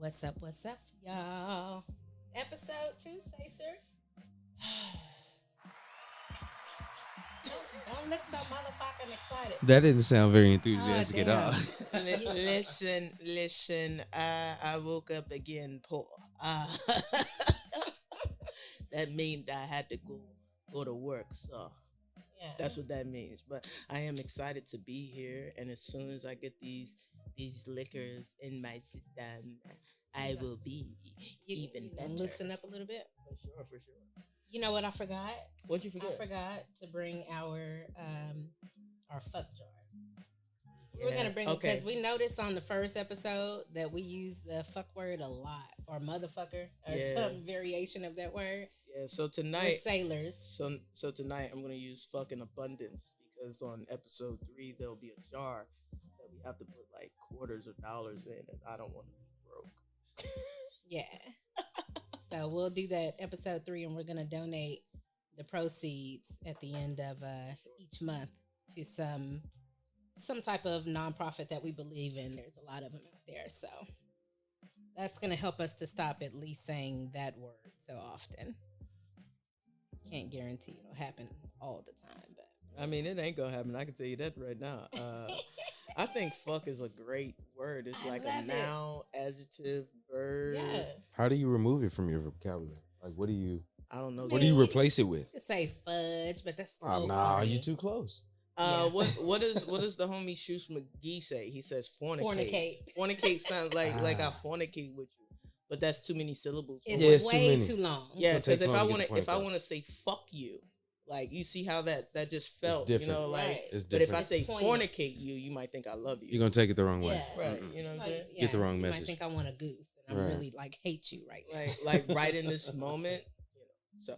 What's up, y'all? Episode 2, say sir. Don't look so motherfucking excited. That didn't sound very Oh, enthusiastic at all. Listen. I woke up again poor. That means I had to go to work. So Yeah. that's what that means. But I am excited to be here, and as soon as I get these liquors in my system, I will be even you better. gonna loosen up a little bit. For sure. You know what I forgot? What'd you forget? I forgot to bring our fuck jar. We were Yeah, gonna bring it okay. because we noticed on the first episode that we use the fuck word a lot, or motherfucker, or Yeah. some variation of that word. Yeah. So We're tonight, sailors. so tonight I'm gonna use fucking abundance because on episode 3 there'll be a jar that we have to put like quarters or dollars in, and I don't want to be broke. Yeah. So we'll do that episode 3, and we're gonna donate the proceeds at the end of each month to some type of nonprofit that we believe in. There's a lot of them out there, so that's gonna help us to stop at least saying that word so often. Can't guarantee it'll happen all the time, but I mean, it ain't gonna happen. I can tell you that right now. I think fuck is a great word. It's I like a love it. noun, adjective, verb. yeah. How do you remove it from your vocabulary? Like, what do you I don't know. what do you replace it with? You could say fudge, but that's so Oh, nah, corny. you too close. Yeah. What does the homie Shoes McGee say? He says fornicate. Fornicate. Fornicate sounds like I fornicate with you, but that's too many syllables. It's Yeah, it's too way many. too long. Yeah, It'll take because if long I to get want the to point if I across. want to say fuck you, like you see how that just felt, different. like. Right. It's But if I different. say It's poignant. fornicate you, you might think I love you. You're gonna take it the wrong way. Yeah. Right, Mm-mm. you know what I'm Like, saying? Get the wrong you message. might think I want a goose, and I Right. really hate you right now. like right in this moment, So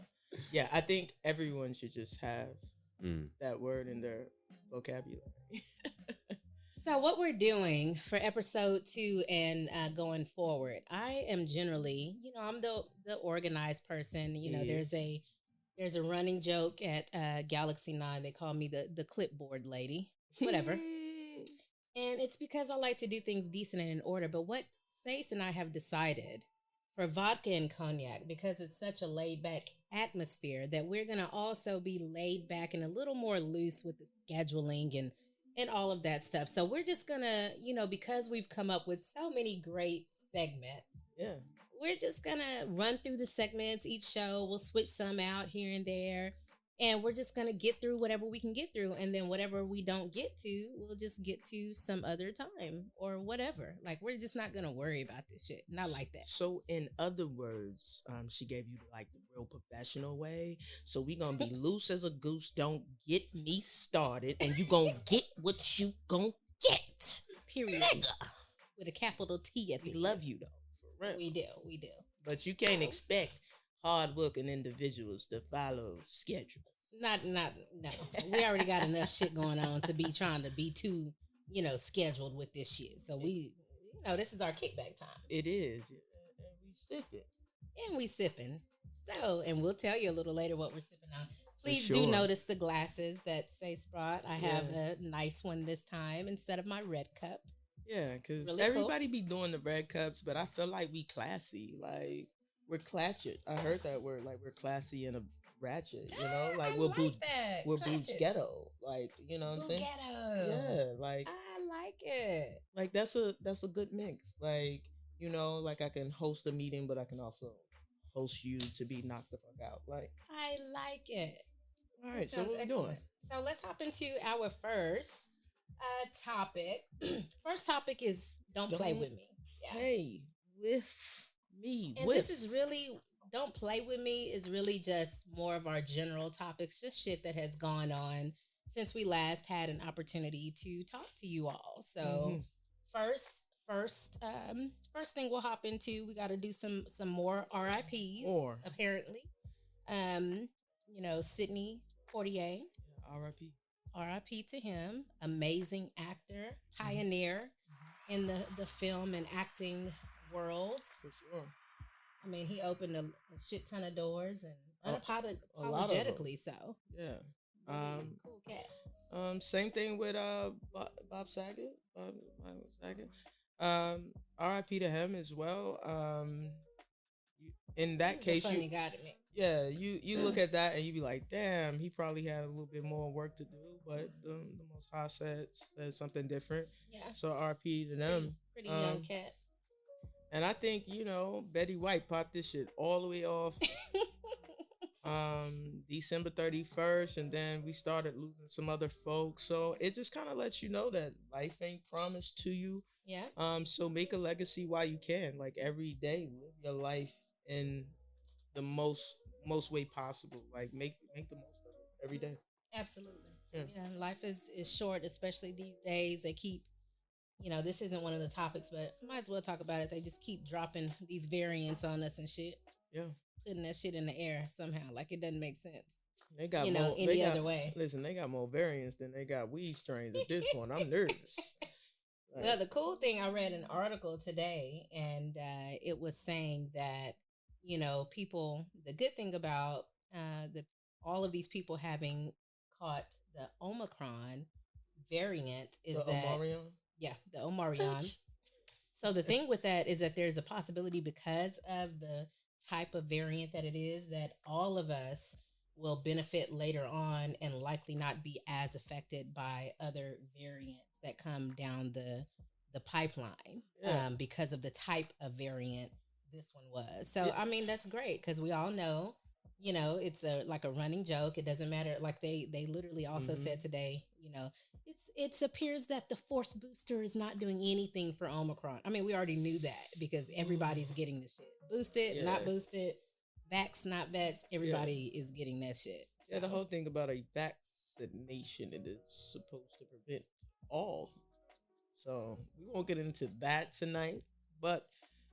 yeah, I think everyone should just have Mm. that word in their vocabulary. So what we're doing for episode 2 and going forward, I am generally, I'm the organized person. Yes. There's a running joke at Galaxy 9. They call me the clipboard lady, whatever. And it's because I like to do things decent and in order. But what Sace and I have decided for vodka and cognac, because it's such a laid back atmosphere, that we're going to also be laid back and a little more loose with the scheduling and all of that stuff. So we're just going to, because we've come up with so many great segments, Yeah. we're just going to run through the segments each show. We'll switch some out here and there. And we're just going to get through whatever we can get through. And then whatever we don't get to, we'll just get to some other time or whatever. Like, we're just not going to worry about this shit. Not like that. So in other words, she gave you like the real professional way. So we gonna be loose as a goose. Don't get me started, and you gonna get what you gonna get. Period. Nigga. With a capital T at the We end. love you though, for real. We do. But you can't expect hard-working individuals to follow schedules. No. We already got enough shit going on to be trying to be too, scheduled with this shit. So this is our kickback time. It is, and we sip it. And we sipping. So, and we'll tell you a little later what we're sipping on. Please do sure. notice the glasses that Sace brought. I have Yeah. a nice one this time instead of my red cup. Yeah, because Really cool. everybody be doing the red cups, but I feel like we classy. Like, we're clatchet. I heard that word. Like, we're classy and a ratchet, Like, I we're like that. we're Clatchet. boots ghetto. Like, you know what I'm saying? Ghetto. Yeah, like I like it. that's a good mix. Like, like I can host a meeting, but I can also host you to be knocked the fuck out. Like, I like it. all That right, so sounds what we excellent. doing? So let's hop into our first topic. First topic is don't play Don't with me. Yeah. Hey, with me. And this is really, don't play with me is really just more of our general topics, just shit that has gone on since we last had an opportunity to talk to you all. So first thing we'll hop into, we got to do some more RIPs. More. Apparently. Sidney Poitier, R.I.P. RIP to him, amazing actor, pioneer in the film and acting world. For sure. I mean, he opened a shit ton of doors and A lot of them. unapologetically so. Yeah. Cool cat. Same thing with Bob Saget. Bob Saget. R.I.P. to him as well. In that He's a case, funny guy to me. yeah, you look at that and you be like, damn, he probably had a little bit more work to do, but the Most High said something different. Yeah, So R.P. to pretty, them. pretty young cat. And I think Betty White popped this shit all the way off December 31st, and then we started losing some other folks. So it just kind of lets you know that life ain't promised to you. Yeah, So make a legacy while you can. Like every day, live your life in the most way possible. Like make the most of it every day. absolutely. Yeah. Yeah, life is short, especially these days. They keep, this isn't one of the topics, but might as well talk about it. They just keep dropping these variants on us and shit, Yeah. putting that shit in the air somehow. Like it doesn't make sense, They got more any other way. Listen, they got more variants than they got weed strains at this point. I'm nervous. Like, Well, the cool thing, I read an article today, and it was saying that people. The good thing about the all of these people having caught the Omicron variant is the that Omarion? yeah, the Omarion. So the thing with that is that there's a possibility because of the type of variant that it is that all of us will benefit later on and likely not be as affected by other variants that come down the pipeline Yeah. because of the type of variant this one was. So Yeah. I mean that's great because we all know, it's like a running joke. It doesn't matter. Like they literally also said today, it appears that the fourth booster is not doing anything for Omicron. I mean, we already knew that because everybody's getting this shit. Boosted, not Yeah. boosted, vax, not vax. Everybody is getting that shit. Yeah, the So, whole thing about a vaccination, it is supposed to prevent all. So we won't get into that tonight, but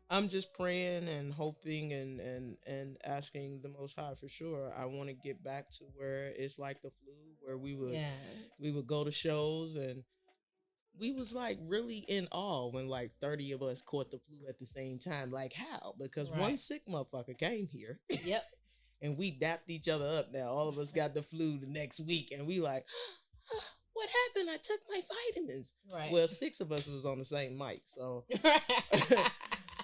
I'm just praying and hoping and asking the Most High for sure. I want to get back to where it's like the flu, where yeah. we would go to shows and we was like really in awe when like 30 of us caught the flu at the same time. Like how? Because one Right. sick motherfucker came here. Yep. And we dapped each other up now. All of us got the flu the next week, and we like, what happened? I took my vitamins. Right. Well, 6 of us was on the same mic, so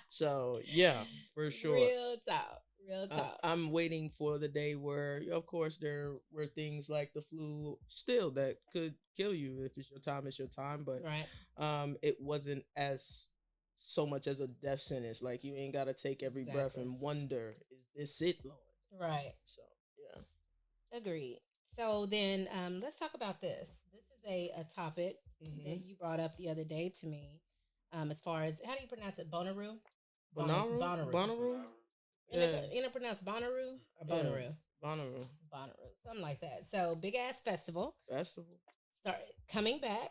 so yeah, for sure. Real talk. Real talk. I'm waiting for the day where, of course, there were things like the flu still that could kill you. If it's your time, it's your time. But right. it wasn't as so much as a death sentence. Like you ain't gotta take every breath Exactly. and wonder, is this it, Lord? Right. So yeah. Agreed. So then let's talk about this. This is a topic that you brought up the other day to me. As far as how do you pronounce it? Bonnaroo? Bonnaroo? Bonnaroo. Bonnaroo? Yeah. You know, pronounce Bonnaroo or Bonnaroo? Bonnaroo. Bonnaroo. Something like that. So big ass festival. Festival. Started coming back,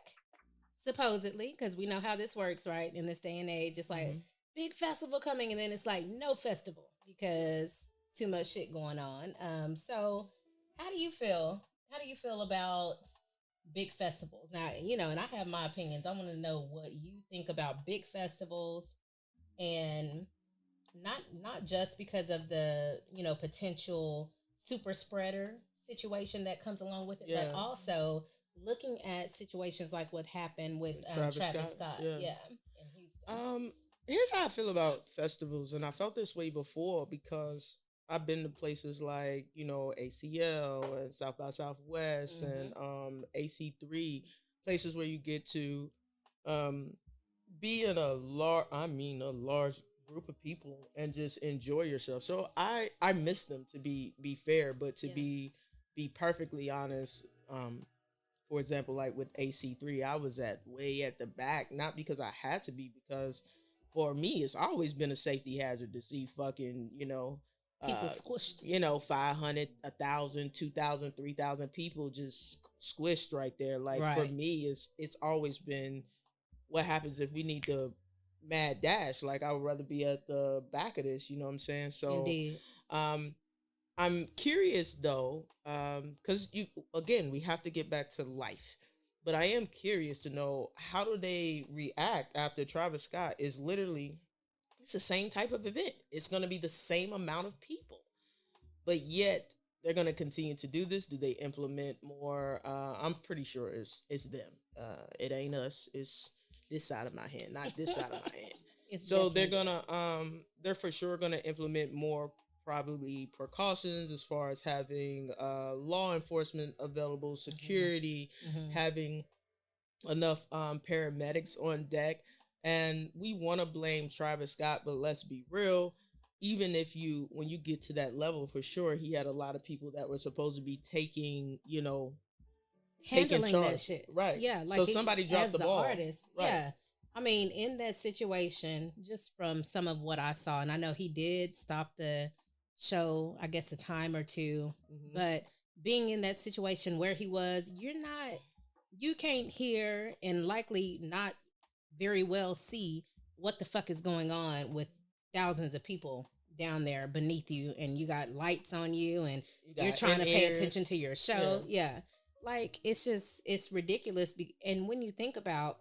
supposedly, because we know how this works, right? In this day and age. It's like big festival coming and then it's like no festival because too much shit going on. So how do you feel? How do you feel about big festivals? Now, and I have my opinions. I want to know what you think about big festivals and not just because of the, potential super spreader situation that comes along with it, but also looking at situations like what happened with Travis Scott. Yeah. In Houston. Here's how I feel about festivals, and I felt this way before because I've been to places like, ACL and South by Southwest and AC3, places where you get to be in a large group of people and just enjoy yourself. So I miss them, to be fair, but to be perfectly honest, for example, like with AC3, I was way at the back, not because I had to be, because for me, it's always been a safety hazard to see fucking, people squished. 500, 1,000, 2,000, 3,000 people just squished right there. Like for me, it's always been what happens if we need to mad dash. Like I would rather be at the back of this, you know what I'm saying? So Indeed. I'm curious though, because we have to get back to life. But I am curious to know, how do they react after Travis Scott is literally, it's the same type of event. It's going to be the same amount of people, but yet they're going to continue to do this. Do they implement more? I'm pretty sure it's them. It ain't us. this side of my hand, not this side of my hand. It's So they're definitely gonna they're for sure gonna implement more probably precautions as far as having law enforcement available, security, Mhm. having enough paramedics on deck. And we want to blame Travis Scott, but let's be real. Even if you, when you get to that level, for sure, he had a lot of people that were supposed to be taking, taking handling that charge. shit. Right. Yeah, like So somebody dropped as the the ball. artist. Right. Yeah. I mean, in that situation, just from some of what I saw, and I know he did stop the show, I guess a time or two, Hmm. but being in that situation where he was, you can't hear and likely not very well see what the fuck is going on with thousands of people down there beneath you, and you got lights on you, and You you're got trying in to pay attention ears. to your Yeah. show. Yeah. Like it's ridiculous. And when you think about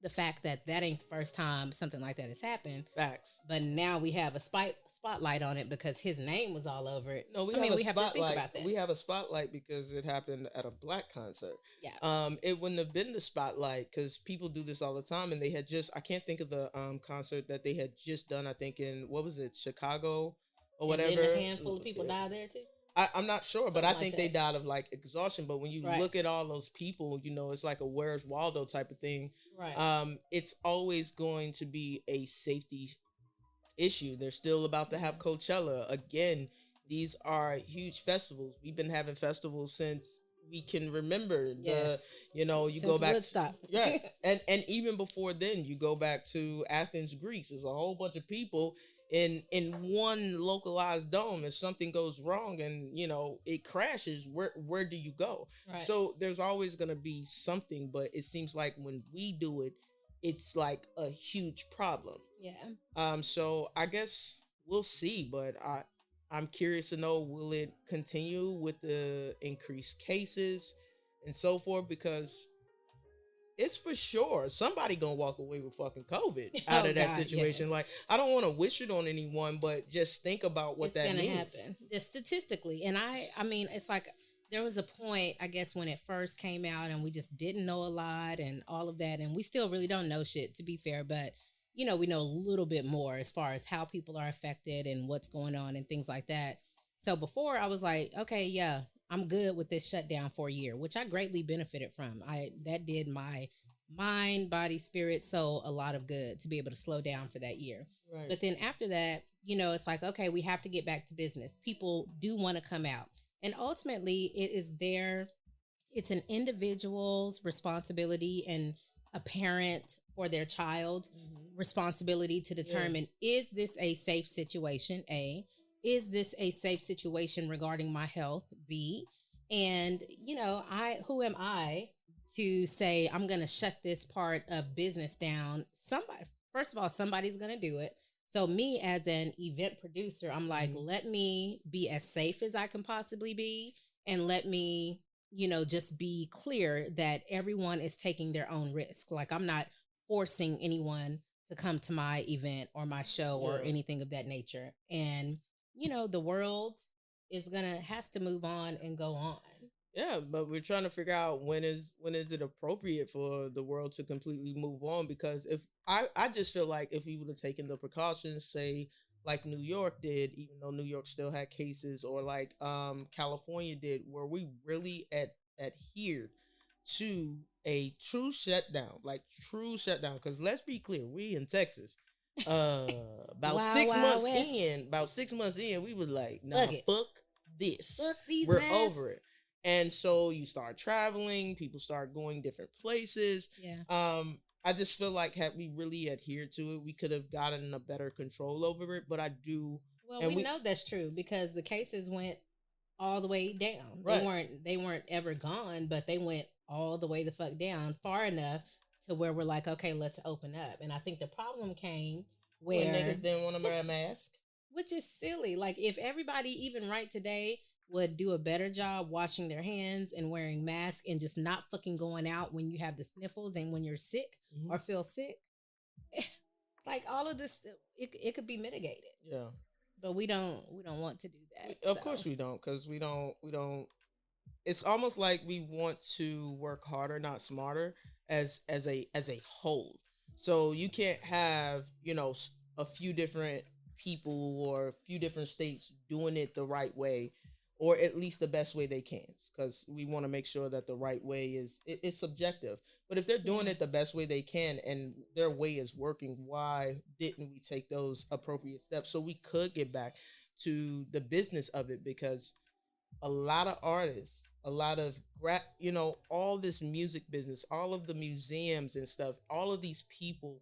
the fact that that ain't the first time something like that has happened, Facts. but now we have a spotlight on it because his name was all over it. No, we I have mean, a we have to think spotlight. about that. We have a spotlight because it happened at a black concert. Yeah. It wouldn't have been the spotlight because people do this all the time, and they had just, I can't think of the concert that they had just done. I think in, what was it, Chicago or And whatever. then a handful of people died there too. I'm not sure, but Something I like think they that. died of like exhaustion. But when you Right. look at all those people, it's like a Where's Waldo type of thing. Right. It's always going to be a safety issue. They're still about to have Coachella again. These are huge festivals. We've been having festivals since we can remember. Yes. You Since go back. Woodstock. Yeah, and even before then, you go back to Athens, Greece. There's a whole bunch of people in one localized dome. If something goes wrong and it crashes, where do you go? Right. So there's always gonna be something, but it seems like when we do it, it's like a huge problem. Yeah. So I guess we'll see, but I'm curious to know, will it continue with the increased cases and so forth, because it's for sure somebody gonna walk away with fucking COVID out Oh, of that God, situation. yes. Like, I don't want to wish it on anyone, but just think about what It's that gonna means. happen just statistically. And I mean, it's like there was a point, I guess, when it first came out and we just didn't know a lot and all of that, and we still really don't know shit, to be fair, but we know a little bit more as far as how people are affected and what's going on and things like that. So before I was like, okay, yeah, I'm good with this shutdown for a year, which I greatly benefited from. I That did my mind, body, spirit, soul a lot of good to be able to slow down for that year. Right. But then after that, it's like, okay, we have to get back to business. People do want to come out. And ultimately, it's an individual's responsibility and a parent for their child responsibility to determine, is this a safe situation? A, is this a safe situation regarding my health? B, and who am I to say I'm going to shut this part of business down? Somebody, first of all, somebody's going to do it. So me as an event producer, I'm like, let me be as safe as I can possibly be, and let me, just be clear that everyone is taking their own risk. Like, I'm not forcing anyone to come to my event or my show or anything of that nature. And, the world has to move on and go on. Yeah, but we're trying to figure out when is it appropriate for the world to completely move on, because if I just feel like if we would have taken the precautions, say like New York did, even though New York still had cases, or like California did, where we really adhered to a true shutdown, like true shutdown. Because let's be clear, we in Texas, about Wild, 6 Wild months West. in, we was like, nah, Fuck it. fuck this, Fuck these we're masks. over it. And so you start traveling, people start going different places. Yeah. I just feel like had we really adhered to it, we could have gotten a better control over it. But I do. Well, and we know that's true because the cases went all the way down. Right. They weren't ever gone, but they went all the way the fuck down, far enough to where we're like, okay, let's open up. And I think the problem came when where niggas didn't want to wear a mask. which is silly. Like, if everybody, even right today, would do a better job washing their hands and wearing masks and just not fucking going out when you have the sniffles and when you're sick or feel sick, like all of this, it could be mitigated. Yeah. But we don't want to do that. Of course we don't, because we don't. It's almost like we want to work harder, not smarter, as a whole. So you can't have, a few different people or a few different states doing it the right way, or at least the best way they can, because we want to make sure that the right way is subjective. But if they're doing Yeah. it the best way they can and their way is working, why didn't we take those appropriate steps so we could get back to the business of it? Because a lot of artists, a lot of all this music business, all of the museums and stuff, all of these people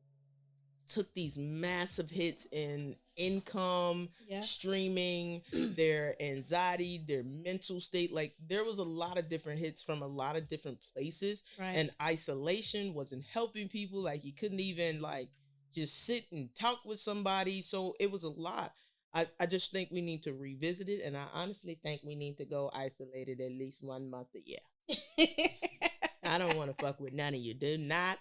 took these massive hits in income, Yeah. streaming, their anxiety, their mental state. Like there was a lot of different hits from a lot of different places, Right. and isolation wasn't helping people. Like you couldn't even like just sit and talk with somebody. So it was a lot. I just think we need to revisit it, and I honestly think we need to go isolated at least 1 month a year. I don't want to fuck with none of you. Do not.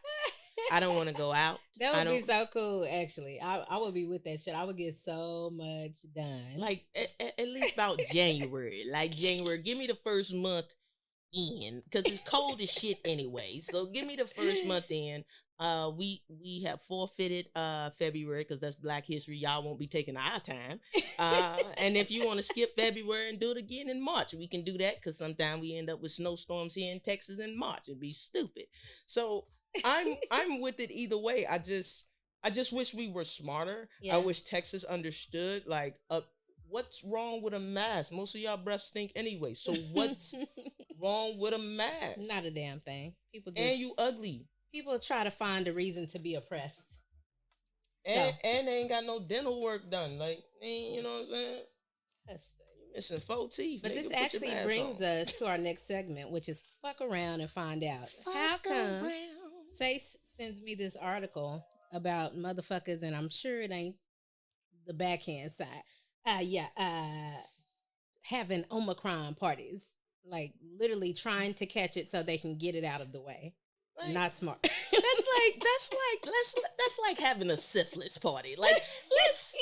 I don't want to go out. That would be so cool, actually. I would be with that shit. I would get so much done. Like, at least about January. Like, January. Give me the first month in. Because it's cold as shit anyway. So, give me the first month in. We have forfeited February because that's Black History. Y'all won't be taking our time. And if you want to skip February and do it again in March, we can do that because sometimes we end up with snowstorms here in Texas in March. It'd be stupid. So, I'm with it either way. I just wish we were smarter. Yeah. I wish Texas understood like what's wrong with a mask. Most of y'all breaths stink anyway. So what's wrong with a mask? Not a damn thing. People just, and you ugly. People try to find a reason to be oppressed. And they ain't got no dental work done. Like, you know what I'm saying? That's missing 4 teeth. But nigga, this actually brings us to our next segment, which is fuck around and find out. How come Sace sends me this article about motherfuckers, and I'm sure it ain't the backhand side. Having Omicron parties, like literally trying to catch it so they can get it out of the way. Like, not smart. that's like having a syphilis party. Like let's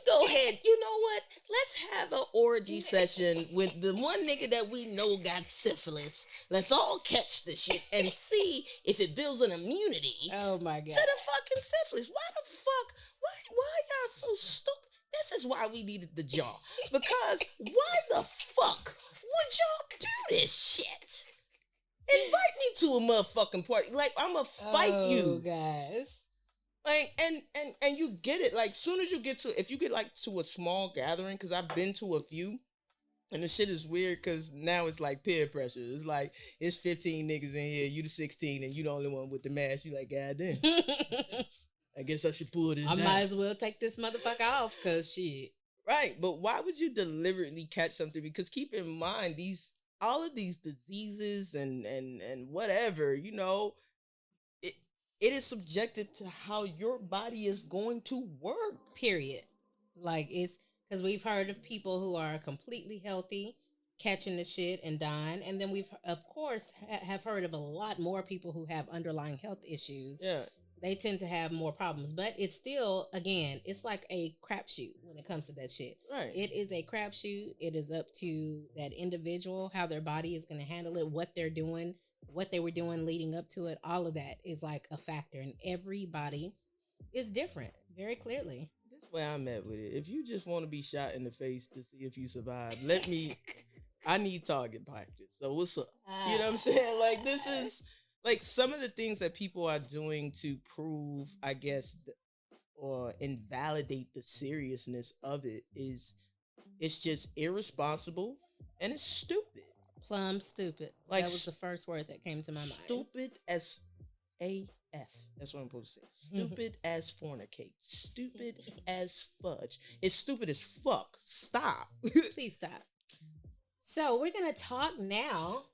go ahead. You know what? Let's have an orgy session with the one nigga that we know got syphilis. Let's all catch the shit and see if it builds an immunity. Oh my god. To the fucking syphilis. Why the fuck? Why y'all so stupid? This is why we needed the jar. Because why the fuck would y'all do this shit? Invite me to a motherfucking party. Like, I'ma fight you. Oh, guys. Like, and you get it. Like, soon as you get to, if you get, like, to a small gathering, because I've been to a few, and the shit is weird, because now it's, like, peer pressure. It's like, it's 15 niggas in here, you the 16, and you the only one with the mask. You like, goddamn. I guess I should pull this down. I might as well take this motherfucker off, because shit. Right, but why would you deliberately catch something? Because keep in mind, all of these diseases and whatever, you know, it is subjective to how your body is going to work. Period. Like, it's because we've heard of people who are completely healthy catching the shit and dying, and then we've of course have heard of a lot more people who have underlying health issues. Yeah. They tend to have more problems, but it's still, again, it's like a crapshoot when it comes to that shit. Right. It is a crapshoot. It is up to that individual, how their body is going to handle it, what they're doing, what they were doing leading up to it. All of that is like a factor, and everybody is different, very clearly. That's where I'm at with it. If you just want to be shot in the face to see if you survive, I need target practice. So what's up? You know what I'm saying? Like, this is... Like, some of the things that people are doing to prove, I guess, or invalidate the seriousness of it it's just irresponsible and it's stupid. Plumb stupid. Like, that was the first word that came to my mind. Stupid as AF. That's what I'm supposed to say. Stupid as fornicate. Stupid as fudge. It's stupid as fuck. Stop. Please stop. So, we're going to talk now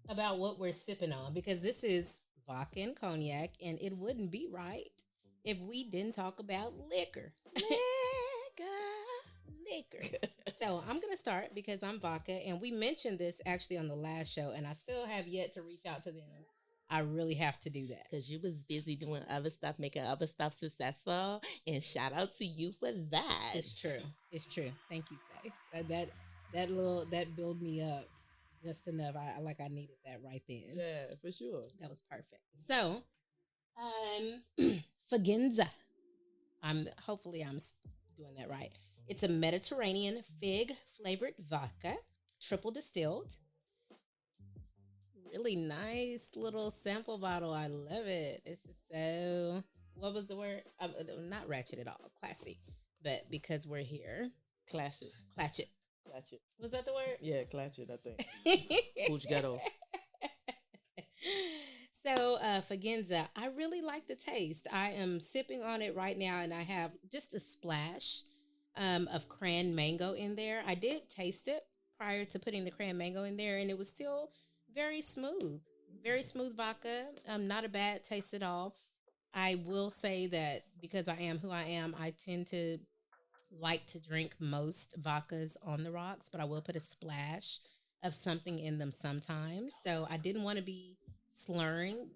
about what we're sipping on, because this is vodka and cognac, and it wouldn't be right if we didn't talk about liquor. Liquor. So I'm going to start because I'm vodka, and we mentioned this actually on the last show, and I still have yet to reach out to them. I really have to do that. Because you was busy doing other stuff, making other stuff successful, and shout out to you for that. It's true. It's true. Thank you, Sace. That built me up just enough. I needed that right then. Yeah, for sure. That was perfect. So, Faginza. I'm doing that right. It's a Mediterranean fig flavored vodka, triple distilled. Really nice little sample bottle. I love it. It's just so, what was the word? Not ratchet at all. Classy. But because we're here, Classic. clatchet. Clatchet. Was that the word? Yeah, clatchet, I think. Who's ghetto? So, Fagenza, I really like the taste. I am sipping on it right now, and I have just a splash of cran mango in there. I did taste it prior to putting the cran mango in there, and it was still very smooth. Very smooth vodka. Not a bad taste at all. I will say that because I am who I am, I tend to like to drink most vodkas on the rocks, but I will put a splash of something in them sometimes. So I didn't want to be slurring,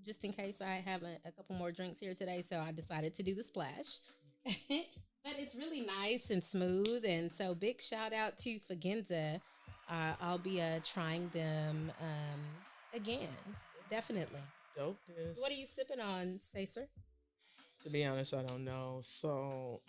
just in case I have a couple more drinks here today. So I decided to do the splash. But it's really nice and smooth. And so big shout out to Fagenza. I'll be trying them again. Definitely. Dope this. What are you sipping on, Sacer? To be honest, I don't know. So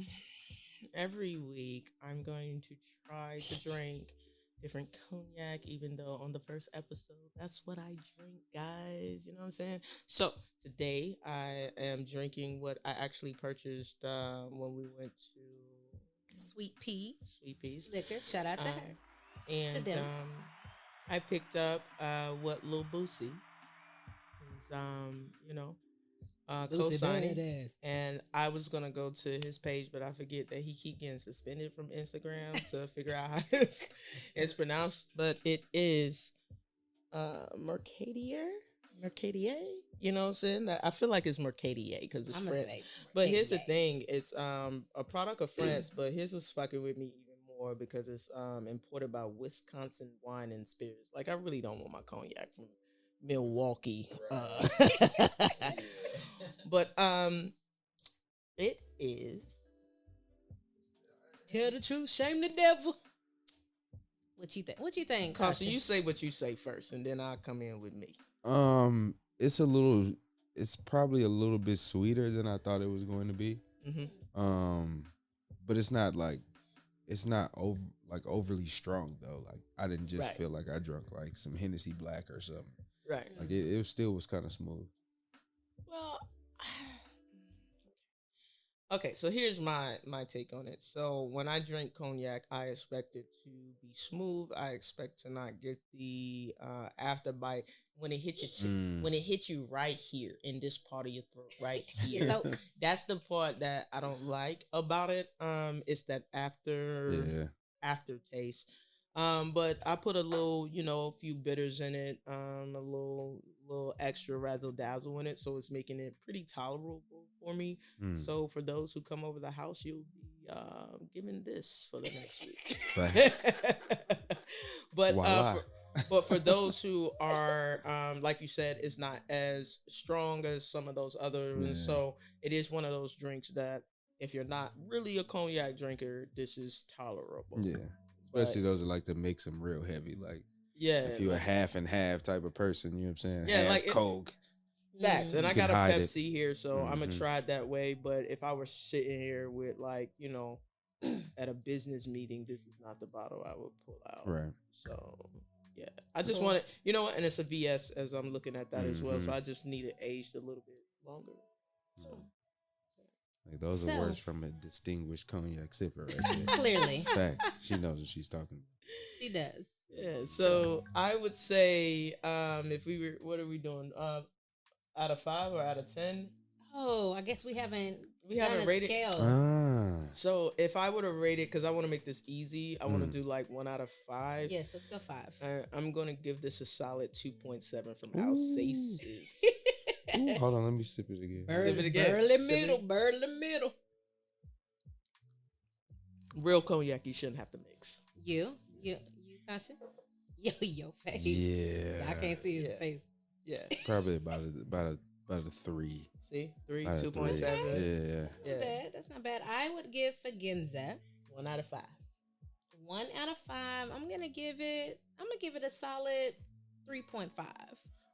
every week I'm going to try to drink different cognac, even though on the first episode, that's what I drink, guys. You know what I'm saying? So today I am drinking what I actually purchased when we went to Sweet Pea Sweet Peas. Liquor. Shout out to her. And To them. I picked up what Lil Boosie is, co-signing. Badass. And I was gonna go to his page, but I forget that he keep getting suspended from Instagram to figure out how it's pronounced. But it is Mercadier. You know what I'm saying? I feel like it's Mercadier because it's French. But here's the thing: it's a product of France, but his was fucking with me even more because it's imported by Wisconsin Wine and Spirits. Like I really don't want my cognac from Milwaukee. But it is. Tell the truth, shame the devil. What you think? What you think, Carson, Kasha? you say what you say first, and then I'll come in with me. It's probably a little bit sweeter than I thought it was going to be. Mm-hmm. But it's not overly strong though. Like I didn't just feel like I drunk like some Hennessy Black or something. Right. Like it still was kind of smooth. Well, okay, so here's my take on it. So when I drink cognac, I expect it to be smooth. I expect to not get the after bite when it hits when it hits you right here in this part of your throat, right here. That's the part that I don't like about it. It's that aftertaste. But I put a little, a few bitters in it, a little extra razzle dazzle in it, so it's making it pretty tolerable for me. So for those who come over the house, you'll be given this for the next week. But but for those who are like you said, it's not as strong as some of those others, and so it is one of those drinks that if you're not really a cognac drinker, this is tolerable. Yeah. Especially those that like to mix them real heavy. Like, if you're a half and half type of person, you know what I'm saying? Yeah, half like Coke. Facts. And I got a Pepsi it. here, so I'm going to try it that way. But if I were sitting here with, like, at a business meeting, this is not the bottle I would pull out. Right. So, yeah. I just want it, and it's a VS as I'm looking at that as well. So I just need it aged a little bit longer. So. Like those are words from a distinguished cognac sipper right there. Clearly. Facts. She knows what she's talking about. She does. Yeah, so I would say if we were, what are we doing? Out of 5 or out of 10? Oh, I guess we haven't rated scale. So if I were to rate it, because I want to make this easy, I want to do like 1 out of 5. Yes, let's go 5. I'm going to give this a solid 2.7 from Alsace. Ooh, hold on, let me sip it again. Sip it again. Burly middle. Real cognac you shouldn't have to mix. You, Kasha? Your face. Yeah. I can't see his face. Yeah. Probably about a 3. See? 3, about 2.7. Yeah. That's not bad. I would give Fagenza 1 out of 5. 1 out of 5. I'm gonna give it a solid 3.5.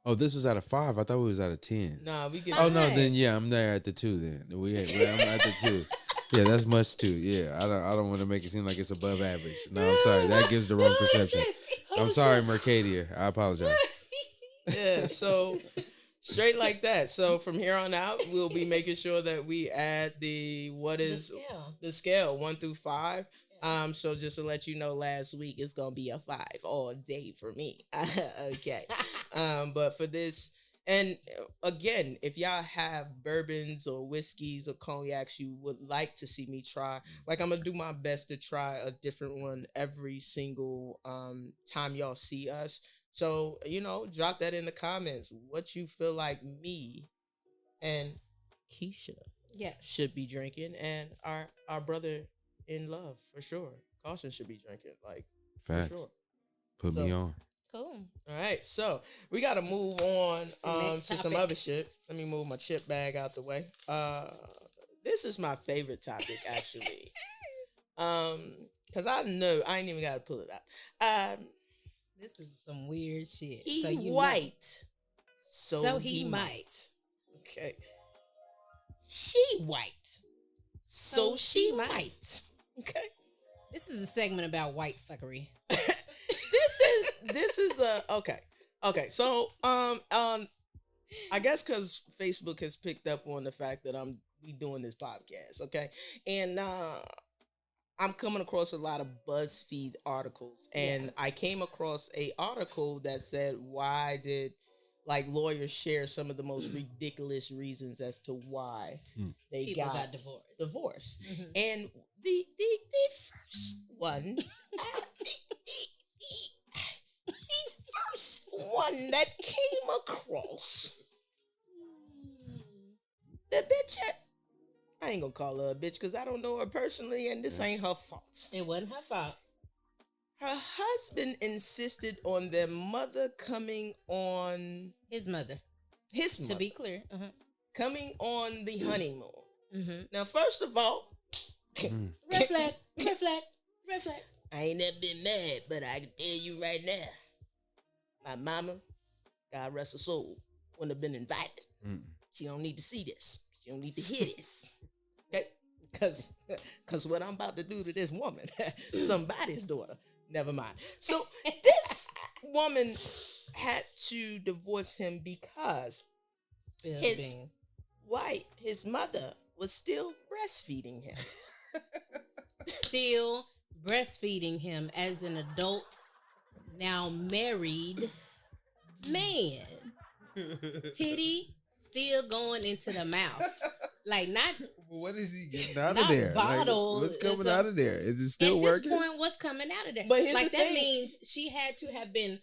Oh, this was out of 5. I thought we was out of 10. Nah, we get. Oh no, Five. then yeah, I'm there at the 2. Then I'm at the 2. Yeah, that's much too. Yeah, I don't want to make it seem like it's above average. No, I'm sorry. That gives the wrong perception. I'm sorry, Mercadia. I apologize. Yeah, so straight like that. So from here on out, we'll be making sure that we add the scale 1 through 5. So just to let you know, last week it's gonna be a 5 all day for me. Okay. But for this, and again, if y'all have bourbons or whiskeys or cognacs you would like to see me try, like I'm gonna do my best to try a different one every single time y'all see us. So, drop that in the comments. What you feel like me and Keisha should be drinking, and our brother in love, for sure. Carson should be drinking, Facts. for sure. Put me on. Cool. All right, so we got to move on Next to some topic. other shit. Let me move my chip bag out the way. This is my favorite topic, actually. Because I know I ain't even got to pull it out. This is some weird shit. He so you white, know. So he might. Okay. She white, so she might. Okay. This is a segment about white fuckery. This is a okay. So I guess because Facebook has picked up on the fact that we doing this podcast, okay, and I'm coming across a lot of BuzzFeed articles, and I came across a article that said, why did lawyers share some of the most ridiculous reasons as to why they got divorced. Mm-hmm. And the first one, the first one that came across, the bitch I ain't gonna call her a bitch because I don't know her personally, and this ain't her fault. It wasn't her fault. Her husband insisted on their mother coming on... His mother. To be clear. Uh-huh. Coming on the honeymoon. Mm-hmm. Now, first of all... Red flag. Red flag. Red flag. I ain't never been mad, but I can tell you right now, my mama, God rest her soul, wouldn't have been invited. She don't need to see this. She don't need to hear this. Okay? Because what I'm about to do to this woman, somebody's daughter, never mind. So this woman had to divorce him because his mother was still breastfeeding him. Still breastfeeding him as an adult, now married man. Titty still going into the mouth. Not... What is he getting out of there? Bottle, what's coming out of there? Is it still working? At this point, what's coming out of there? But that thing. Means she had to have been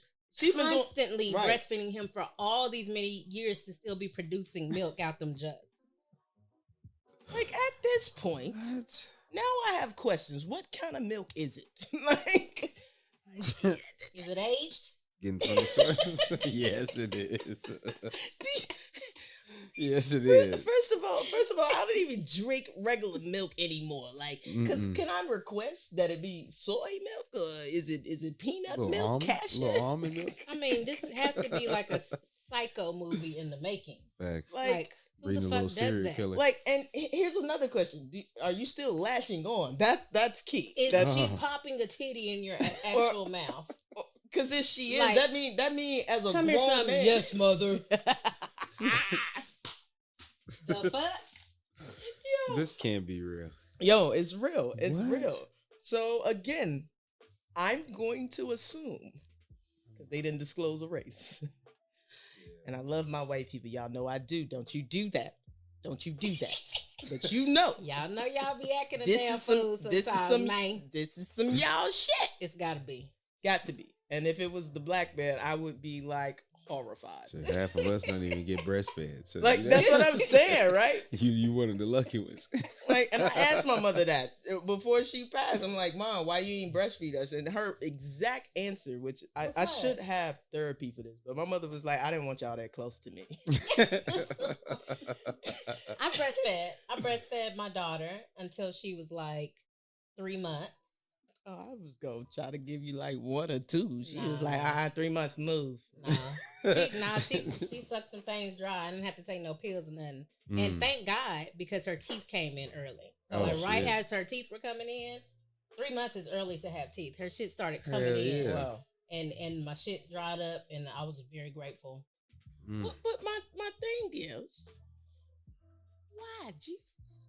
constantly breastfeeding him for all these many years to still be producing milk out them jugs. At this point, now I have questions. What kind of milk is it? Is it aged? Getting from the source? Yes, it is. Yes, it is. First of all, I don't even drink regular milk anymore. Because can I request that it be soy milk or is it peanut milk, cashew? Little almond milk? I mean, this has to be like a psycho movie in the making. Facts. Who the fuck does that? Killer. And here's another question: are you still latching on? That's key. Is she popping a titty in your actual mouth? Because if she is, that mean as a come grown here, son. man. Yes, mother. The fuck? Yo. This can't be real. Yo, it's real. It's real. So again, I'm going to assume because they didn't disclose a race. And I love my white people. Y'all know I do. Don't you do that. Don't you do that. But you know. Y'all know y'all be acting a this damn is fool sometimes, man. This is some y'all shit. It's gotta be. Got to be. And if it was the black man, I would be horrified. So half of us don't even get breastfed. So that's what I'm saying, right? You one of the lucky ones. And I asked my mother that before she passed. I'm like, Mom, why you ain't breastfeed us? And her exact answer, which I should have therapy for this, but my mother was like, I didn't want y'all that close to me. I breastfed my daughter until she was 3 months. Oh, I was gonna try to give you like 1 or 2. She was like, Nah. 3 months move. She sucked them things dry. I didn't have to take no pills or nothing. And Mm. thank God because her teeth came in early. So Oh, like right shit. as her teeth were coming in, 3 months is early to have teeth. Her shit started Hell coming in. yeah. Wow. And my shit dried up and I was very grateful. Mm. But my thing is, why Jesus?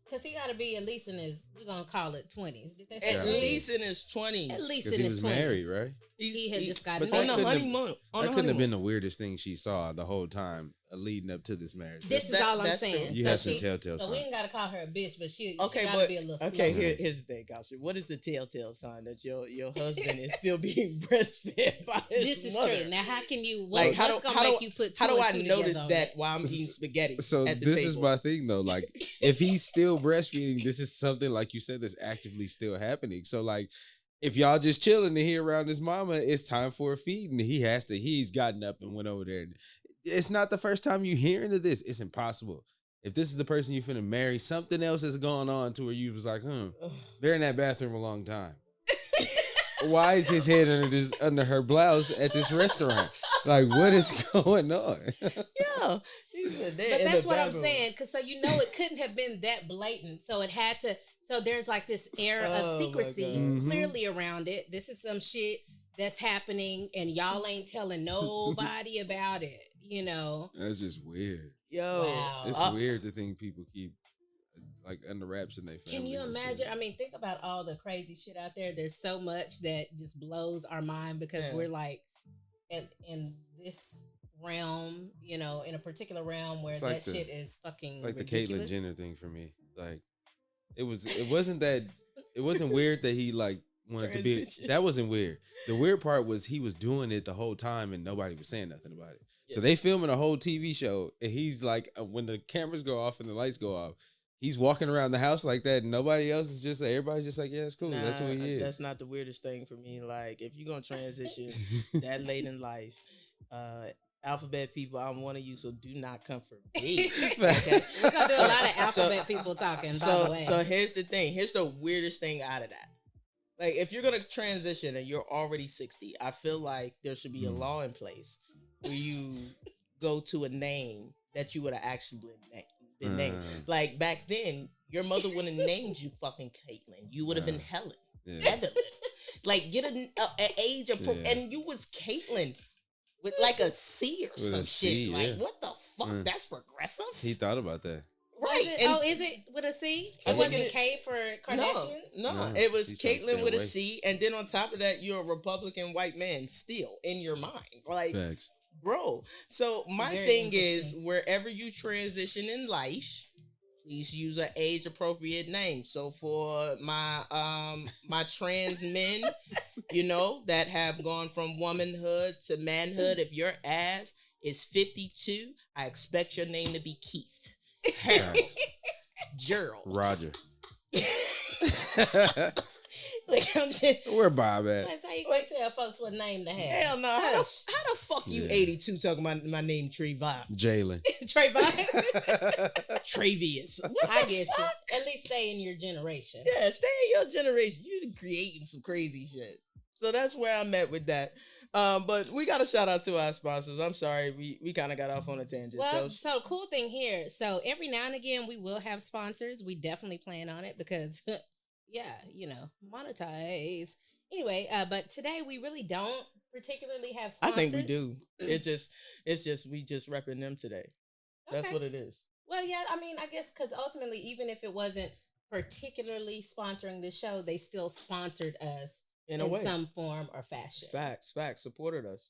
Because he got to be at least in his, we're going to call it 20s. Did they say At 20s? least in his 20s. At least Because in he his was 20s. married, right? He had just But gotten that on the couldn't have- honeymoon. On That the couldn't have been honeymoon. the weirdest thing she saw the whole time leading up to this marriage. This is all I'm That's saying. true. You so had some she- telltale So we ain't signs. got to call her a bitch, but she Okay, got to but be a little okay. slow. Here's the thing, Carcione. What is the telltale sign that your husband is still being breastfed by his This is mother? true. Now, how can you? Like, how what's do- gonna how do- make you put? How two do and I two together notice on that while I'm eating spaghetti? So at the this table? is my thing though. Like, if he's still breastfeeding, this is something like you said that's actively still happening. So like, if y'all just chilling in here around his mama, it's time for a feed, and he's gotten up and went over there. It's not the first time you hearing of this. It's impossible. If this is the person you finna marry, something else has gone on to where you was like, they're in that bathroom a long time. Why is his head under her blouse at this restaurant? Like, what is going on? Yeah. But that's what I'm saying, because so it couldn't have been that blatant. So it had to. So there's like this air Oh, of my secrecy God. Mhm. clearly around it. This is some shit that's happening, and y'all ain't telling nobody about it. You know. That's just weird. Yo. Wow. It's weird to think people keep like under wraps in their families. Can you and imagine? shit. I mean, think about all the crazy shit out there. There's so much that just blows our mind because Yeah. we're like in this realm, in a particular realm where It's like that shit is fucking It's like ridiculous. the Caitlyn Jenner thing for me. Like, it wasn't weird that he like wanted to be. Transition. That wasn't weird. The weird part was he was doing it the whole time and nobody was saying nothing about it. So they filming a whole TV show and he's like, when the cameras go off and the lights go off, he's walking around the house like that and nobody else is just like, everybody's just like, yeah, that's cool. That's who he is. That's not the weirdest thing for me. Like, if you're gonna transition that late in life, alphabet people, I'm one of you, so do not come for me. Okay? We're gonna do a lot of So- alphabet people talking. by the way, So here's the thing. Here's the weirdest thing out of that. Like, if you're gonna transition and you're already 60, I feel like there should be a law in place where you go to a name that you would have actually been named. Like, back then, your mother wouldn't have named you fucking Caitlyn. You would have been Helen. Yeah. Evelyn. Like, get an age of Yeah. and you was Caitlyn with like a C or With some a shit. C, Like, yeah. what the fuck? That's progressive. He thought about that. Right. Is it with a C? I It think wasn't it- K for Kardashians? No, No, it was he's trying to Caitlyn stay with a away. C, and then on top of that, you're a Republican white man still in your mind. Like, Facts. bro. So my Very thing is, interesting. wherever you transition in life, please use an age appropriate name. So for my my trans men, that have gone from womanhood to manhood, if your ass is 52, I expect your name to be Keith, Harold, Gerald. Roger. Like, I'm just, Where Bob at? That's how you gonna tell folks what name to have. hell no. How the fuck you Yeah. 82 talking about my name Trayvon? Jalen. Trayvon. Travius. What I the get fuck? you. At least stay in your generation. Yeah, stay in your generation. You're creating some crazy shit. So that's where I'm at with that. But we got to shout out to our sponsors. I'm sorry, we kind of got off on a tangent. Well, so cool thing here. So every now and again, we will have sponsors. We definitely plan on it because, monetize. Anyway, but today we really don't particularly have I sponsors. think we do. It's just we just repping them today. That's Okay. what it is. Well, yeah, I mean, I guess because ultimately, even if it wasn't particularly sponsoring this show, they still sponsored us In in a way. some form or fashion. Facts. Supported us.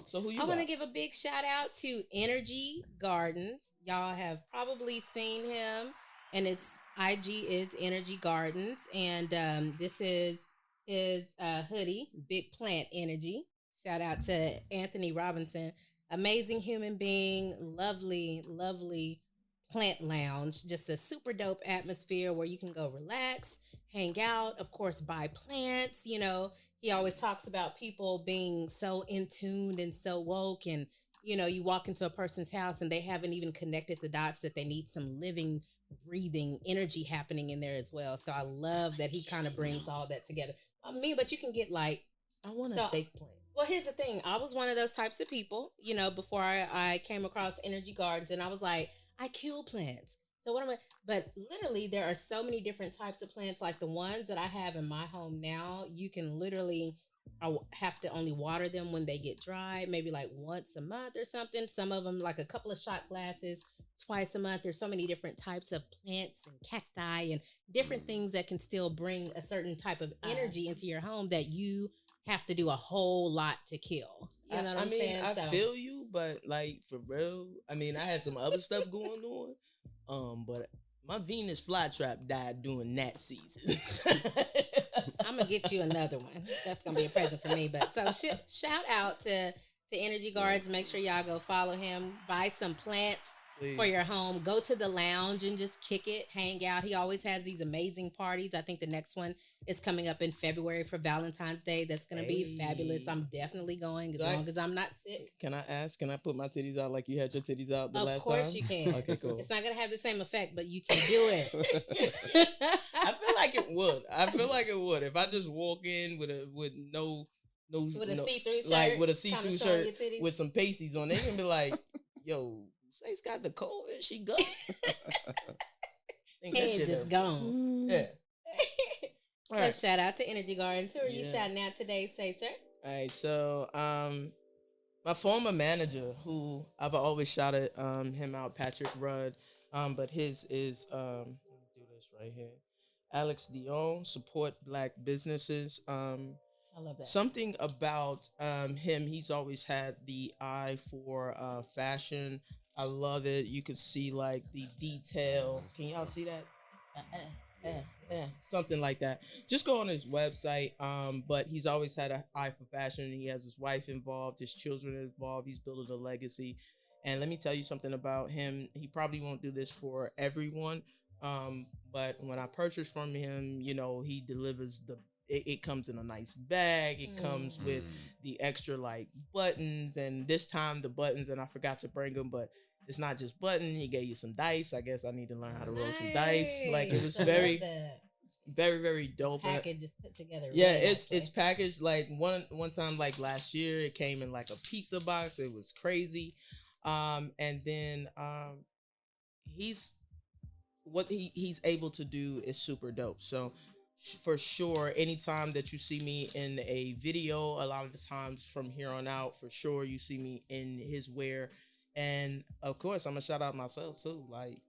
So who you I want to got? give a big shout out to Energy Gardens. Y'all have probably seen him, and its IG is Energy Gardens, and this is his hoodie, Big Plant Energy. Shout out to Anthony Robinson, amazing human being, lovely, lovely plant lounge, just a super dope atmosphere where you can go relax, hang out, of course, buy plants. He always talks about people being so in tune and so woke, and you walk into a person's house and they haven't even connected the dots that they need some living, breathing energy happening in there as well. So I love that he kind of brings all that together. But you can get like, I want so, a fake plant. well, here's the thing. I was one of those types of people, before I came across Energy Gardens, and I was like, I kill plants. So what am I? But literally, there are so many different types of plants. Like the ones that I have in my home now, you can literally, have to only water them when they get dry, maybe like once a month or something. Some of them, like a couple of shot glasses, twice a month. There's so many different types of plants and cacti and different things that can still bring a certain type of energy into your home that you have to do a whole lot to kill. You know what I'm saying? I feel you, but like for real, I mean, I had some other stuff going on. But my Venus flytrap died during that season. I'm gonna get you another one. That's gonna be a present for me. But so shout out to Energy Guards. Make sure y'all go follow him. Buy some plants. Please. For your home. Go to the lounge and just kick it, hang out. He always has these amazing parties. I think the next one is coming up in February for Valentine's Day. That's going to be fabulous. I'm definitely going as long as I'm not sick. Can I ask? Can I put my titties out like you had your titties out the last time? Of course you can. Okay, cool. It's not going to have the same effect, but you can do it. I feel like it would. If I just walk in with no with a see-through shirt, like with a see-through shirt with some pasties on, they can be like, yo, Say's got the COVID. She good. Head just gone. Yeah. So right. Shout out to Energy Gardens. Who are you shouting out today, Say, sir? All right. So, my former manager, who I've always shouted him out, Patrick Rudd, but his is let me do this right here. Alex Dion, support Black businesses. I love that. Something about him. He's always had the eye for fashion. I love it. You can see like the detail. Can y'all see that? Something like that. Just go on his website. But he's always had an eye for fashion. He has his wife involved, his children involved. He's building a legacy. And let me tell you something about him. He probably won't do this for everyone. But when I purchase from him, he delivers it comes in a nice bag. It comes with the extra like buttons, and this time the buttons, and I forgot to bring them, but it's not just button. He gave you some dice. I guess I need to learn how to roll some dice. Like it was very, very dope. Package just put together. Yeah, really it's packaged like one time like last year. It came in like a pizza box. It was crazy. And then he's able to do is super dope. So for sure, anytime that you see me in a video, a lot of the times from here on out, for sure you see me in his wear. And of course, I'm gonna shout out myself too. Like,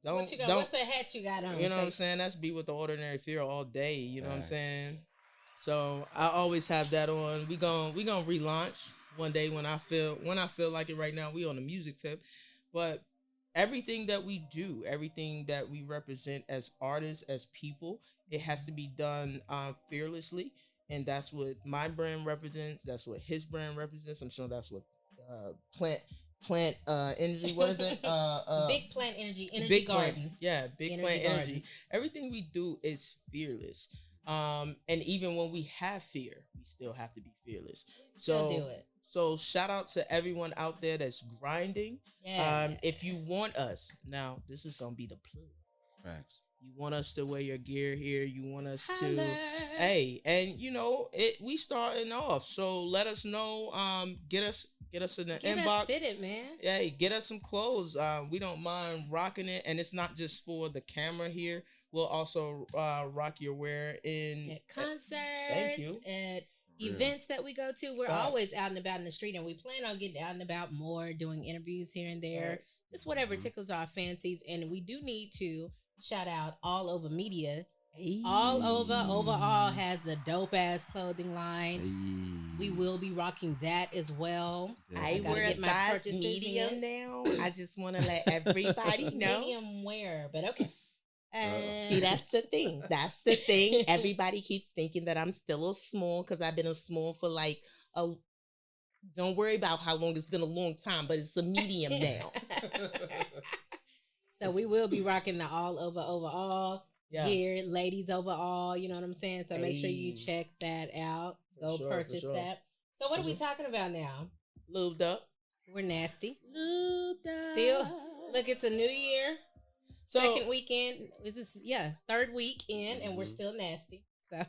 what's the hat you got on? You know what I'm saying? That's Be With the Ordinary Fear all day. You know what I'm saying? So I always have that on. We gonna relaunch one day when I feel like it. Right now, we on the music tip, but everything that we do, everything that we represent as artists, as people, it has to be done fearlessly, and that's what my brand represents. That's what his brand represents. I'm sure that's what Plant Energy. What is it? Big Plant Energy Big Gardens. Big Plant Energy. Everything we do is fearless. And even when we have fear, we still have to be fearless. Still do it. So shout out to everyone out there that's grinding. Yeah. If you want us, now this is gonna be the plug. Facts. You want us to wear your gear here. You want us to, and we starting off. So let us know. Get us in the inbox. Get us fitted, man. Yeah, get us some clothes. We don't mind rocking it, and it's not just for the camera here. We'll also rock your wear at concerts. Thank you. At events that we go to. We're always out and about in the street, and we plan on getting out and about more, doing interviews here and there, just whatever tickles our fancies. And we do need to shout out Allova Media. Allova overall has the dope ass clothing line. We will be rocking that as well. I wear a size medium now. I just want to let everybody know. Medium wear, but okay. See, that's the thing. Everybody keeps thinking that I'm still a small because I've been a small for like don't worry about how long. It's been a long time, but it's a medium now. So we will be rocking the Allova overall gear, ladies overall. You know what I'm saying? So make sure you check that out. Go purchase that. So what are we talking about now? Lubed up. We're nasty. Lubed up. Still, look, it's a new year. So, second weekend. This is third week in, and we're still nasty. So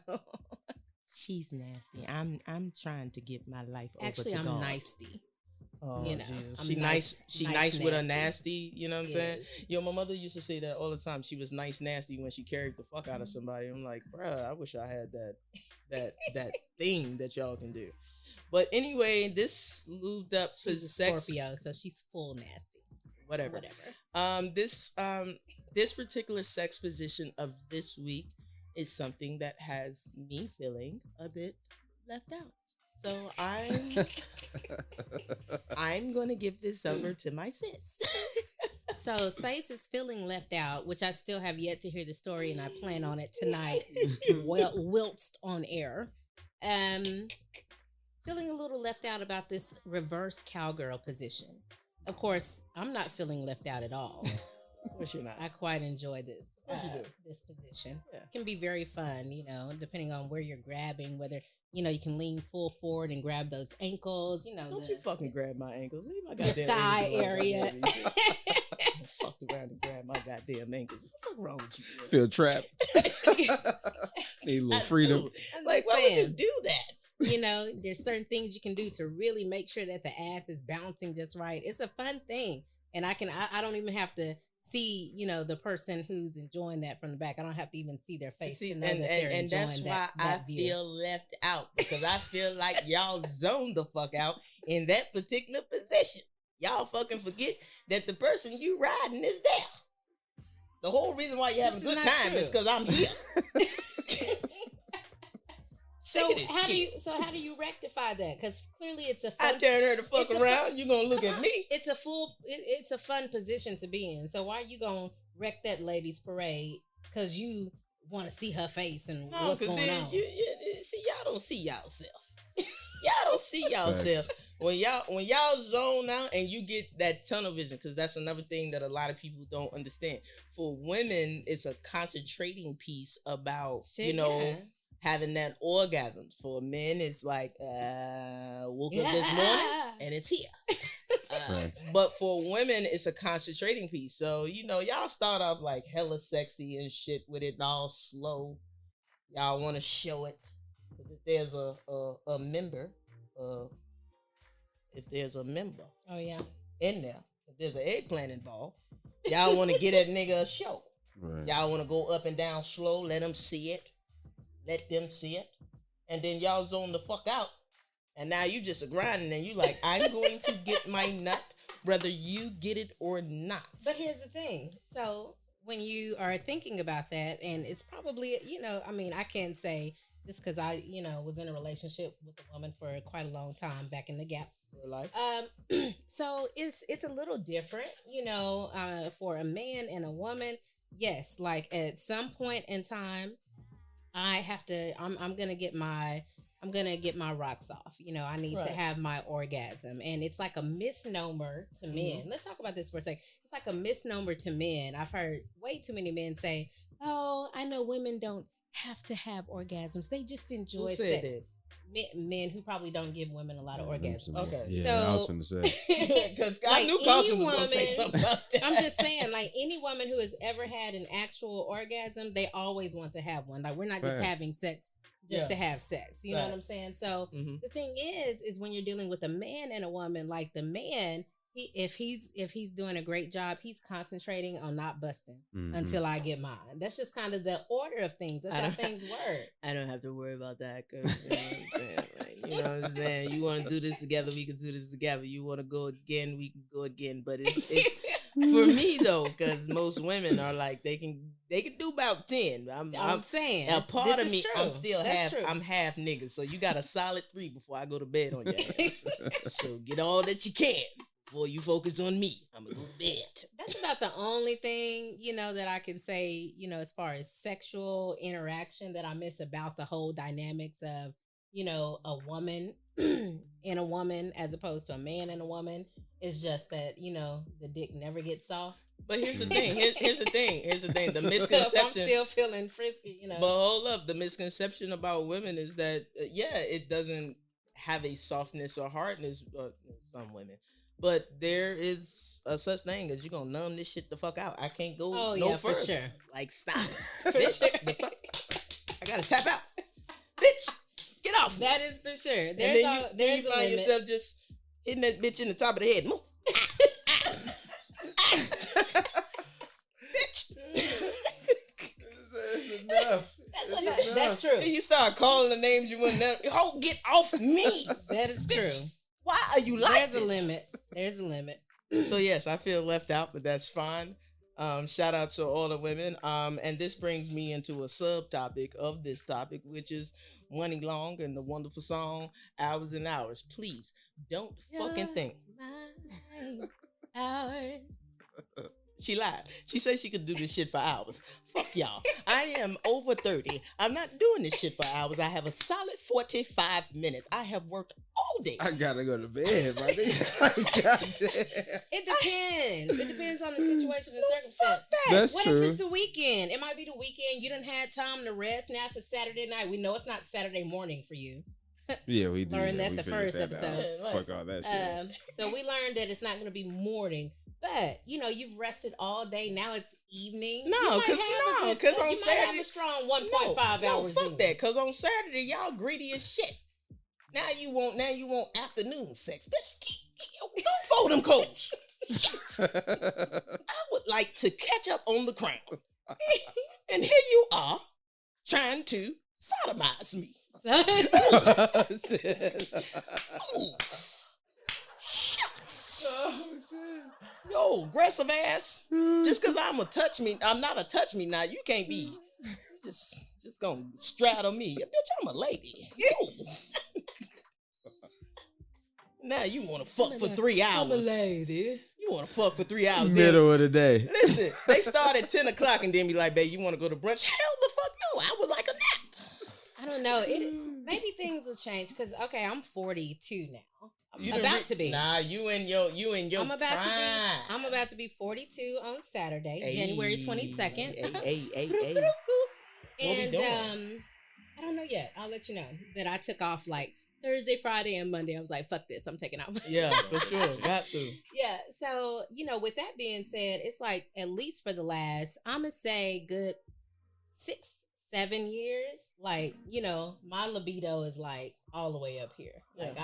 she's nasty. I'm trying to give my life Actually, over to I'm God. nicey. Oh, You know, Jesus. I'm She nice. She nice with a nasty. nasty. You know what I'm saying? Yes. Yo, my mother used to say that all the time. She was nice nasty when she carried the fuck out of somebody. I'm like, bruh, I wish I had that thing that y'all can do. But anyway, this lubed up She's a sex. Scorpio, so she's full nasty. Whatever. Whatever. This particular sex position of this week is something that has me feeling a bit left out. So I'm gonna give this over to my sis. So Sace is feeling left out, which I still have yet to hear the story, and I plan on it tonight. Whilst on air, feeling a little left out about this reverse cowgirl position. Of course, I'm not feeling left out at all. Of course you're not. I quite enjoy this. Of course you do. This position. Yeah. It can be very fun, depending on where you're grabbing, whether you can lean full forward and grab those ankles, Don't you fucking grab my ankles. Leave my goddamn thigh ankles area. I fucked around and grabbed my goddamn ankles. What the fuck wrong with you? Bro? Feel trapped. Need a little freedom. Like, why would you do that? There's certain things you can do to really make sure that the ass is bouncing just right. It's a fun thing. And I don't even have to see, the person who's enjoying that from the back. I don't have to even see their face to know that they're enjoying that's why that I view. feel left out, because I feel like y'all zoned the fuck out in that particular position. Y'all fucking forget that the person you riding is there. The whole reason why you're having a good time is because I'm here. So how do you rectify that? Because clearly it's a fun. I turn her the fuck around. You gonna look at me? It's a fun position to be in. So why are you gonna wreck that lady's parade? Because you want to see her face and what's going on. See, y'all don't see y'allself. Y'all don't see y'allself. When y'all zone out and you get that tunnel vision, because that's another thing that a lot of people don't understand. For women, it's a concentrating piece about having that orgasm. For men, it's like woke up this morning and it's here. But for women, it's a concentrating piece. So y'all start off like hella sexy and shit with it all slow. Y'all want to show it, because if there's a member. If there's a member in there, if there's an eggplant involved, y'all want to get that nigga a show. Right. Y'all want to go up and down slow, let them see it. Let them see it. And then y'all zone the fuck out. And now you just a grinding and you like, I'm going to get my nut, whether you get it or not. But here's the thing. So when you are thinking about that, and it's probably, I can't say just because I, was in a relationship with a woman for quite a long time back in the gap. Life. So it's a little different, for a man and a woman. Yes, like at some point in time, I'm gonna get my rocks off. I need to have my orgasm, and it's like a misnomer to men. Let's talk about this for a second. It's like a misnomer to men. I've heard way too many men say, "Oh, I know women don't have to have orgasms; they just enjoy sex." Men who probably don't give women a lot of orgasms. Okay. Yeah, I was going to say. Because I knew Carson was going to say something about that. I'm just saying, like, any woman who has ever had an actual orgasm, they always want to have one. Like, we're not just having sex just to have sex. You know what I'm saying? So the thing is when you're dealing with a man and a woman, like the man, if he's doing a great job, he's concentrating on not busting until I get mine. That's just kind of the order of things. That's how things work. I don't have to worry about that, because you know what I'm saying. You want to do this together, we can do this together. You want to go again, we can go again. But it's for me though, because most women are like they can do about 10. I'm saying a part of me, I'm still I'm half nigga. So you got a solid 3 before I go to bed on your ass. So get all that you can before you focus on me. I'm gonna go to bed. That's about the only thing, that I can say, as far as sexual interaction that I miss about the whole dynamics of, a woman and a woman as opposed to a man and a woman. Is just that, the dick never gets soft. But here's the thing. Here's the thing. The misconception. I'm still feeling frisky, But hold up. The misconception about women is that, it doesn't have a softness or hardness, some women. But there is a such thing as you're going to numb this shit the fuck out. I can't go further. For sure. Like, stop. For Bitch, sure. the fuck? I got to tap out. Bitch. off. That is for sure. And There's then you a find limit. yourself just hitting that bitch in the top of the head. Move. Bitch. That's enough. That's true. And you start calling the names you wouldn't never. Oh, get off me. That is Bitch, true. why are you like There's this? a limit. There's a limit. So yes, I feel left out, but that's fine. Shout out to all the women. And this brings me into a subtopic of this topic, which is Money Long and the wonderful song Hours and Hours. Please don't fucking think. Hours. She lied. She said she could do this shit for hours. Fuck y'all. I am over 30. I'm not doing this shit for hours. I have a solid 45 minutes. I have worked all day. I gotta go to bed, my nigga. Like, goddamn. It depends. It depends on the situation and circumstance. That's what true. if it's the weekend? It might be the weekend. You done had time to rest. Now it's a Saturday night. We know it's not Saturday morning for you. Yeah, we did. Learned that We the figured first that out. episode. Fuck all that shit. So we learned that it's not going to be morning. But, you know, you've rested all day. Now it's evening. No, because on you might Saturday. have a strong 1.5 hours. No, fuck in. that. Because on Saturday, y'all greedy as shit. Now you want afternoon sex. Bitch, don't fold them clothes. I would like to catch up on the crown. And here you are, trying to sodomize me. Ooh. Shucks. Oh, shit. Yo, aggressive ass. Just because I'm not a touch me now. You can't be just gonna straddle me. Bitch, I'm a lady. Now you want to fuck for 3 hours. I'm a lady. You want to fuck for 3 hours. Middle of the day. Listen, they start at 10 o'clock and then be like, babe, you want to go to brunch? Hell the fuck no. I would like a nap. I don't know. Maybe things will change because, okay, I'm 42 now. You I'm about to be. Nah, you in your I'm about prime. to be. I'm about to be 42 on Saturday, January 22nd. Hey. And I don't know yet. I'll let you know. But I took off like Thursday, Friday, and Monday. I was like, fuck this. I'm taking out. Yeah, for sure. Got to. Yeah. So, you know, with that being said, it's like at least for the last, I'm going to say good 6-7 years. Like, you know, my libido is like all the way up here. Like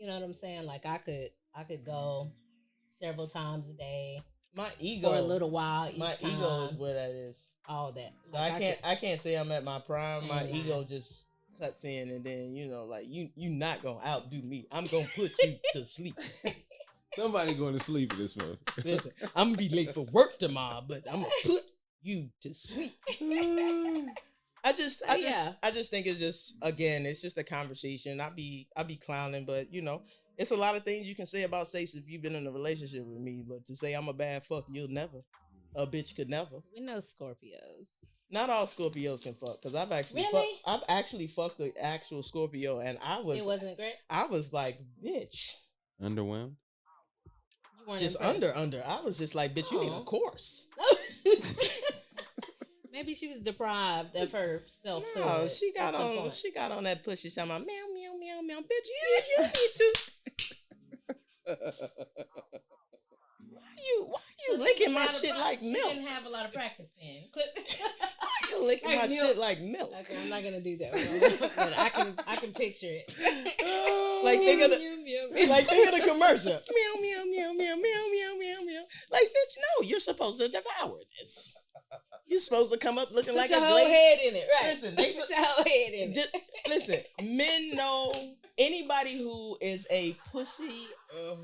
you know what I'm saying? Like I could go several times a day. My ego for a little while. My time, ego is where that is. All that. So like I can't say I'm at my prime. My Mm-hmm. ego just cuts in, and then you know, like you not gonna outdo me. I'm gonna put you to sleep. Somebody going to sleep in this month. Listen, I'm gonna be late for work tomorrow, but I'm gonna put you to sleep. I just think it's just a conversation. I be clowning, but you know, it's a lot of things you can say about Sace if you've been in a relationship with me. But to say I'm a bad fuck, you'll never. A bitch could never. We know Scorpios. Not all Scorpios can fuck, because I've actually fucked the actual Scorpio, and it wasn't great. I was like, bitch, Underwhelmed? You weren't just impressed. under. I was just like, bitch, you need a course. Maybe she was deprived of her selfhood. No, she got on that pussy sound like meow meow meow meow. Bitch, you need to. Why you licking my shit like milk? She didn't have a lot of practice then. Why you licking my shit like milk? Okay, I'm not gonna do that. But I can picture it. Like think of the commercial. Meow meow meow meow meow meow meow meow. Like bitch, no, you're supposed to devour this. You're supposed to come up looking like your a whole head in it, right? Listen, put your whole head in it. Listen, men know anybody who is a pussy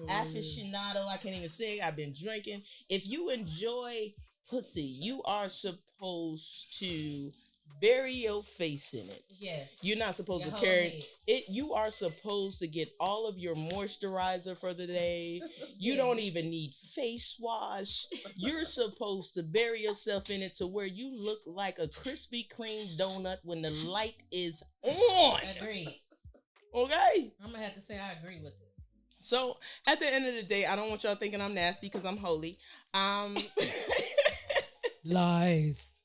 aficionado. I can't even say I've been drinking. If you enjoy pussy, you are supposed to bury your face in it. Yes. You're not supposed to carry it. You are supposed to get all of your moisturizer for the day. You don't even need face wash. You're supposed to bury yourself in it to where you look like a Krispy Kreme donut when the light is on. Agreed. Okay? I'm going to have to say I agree with this. So, at the end of the day, I don't want y'all thinking I'm nasty because I'm holy. Lies.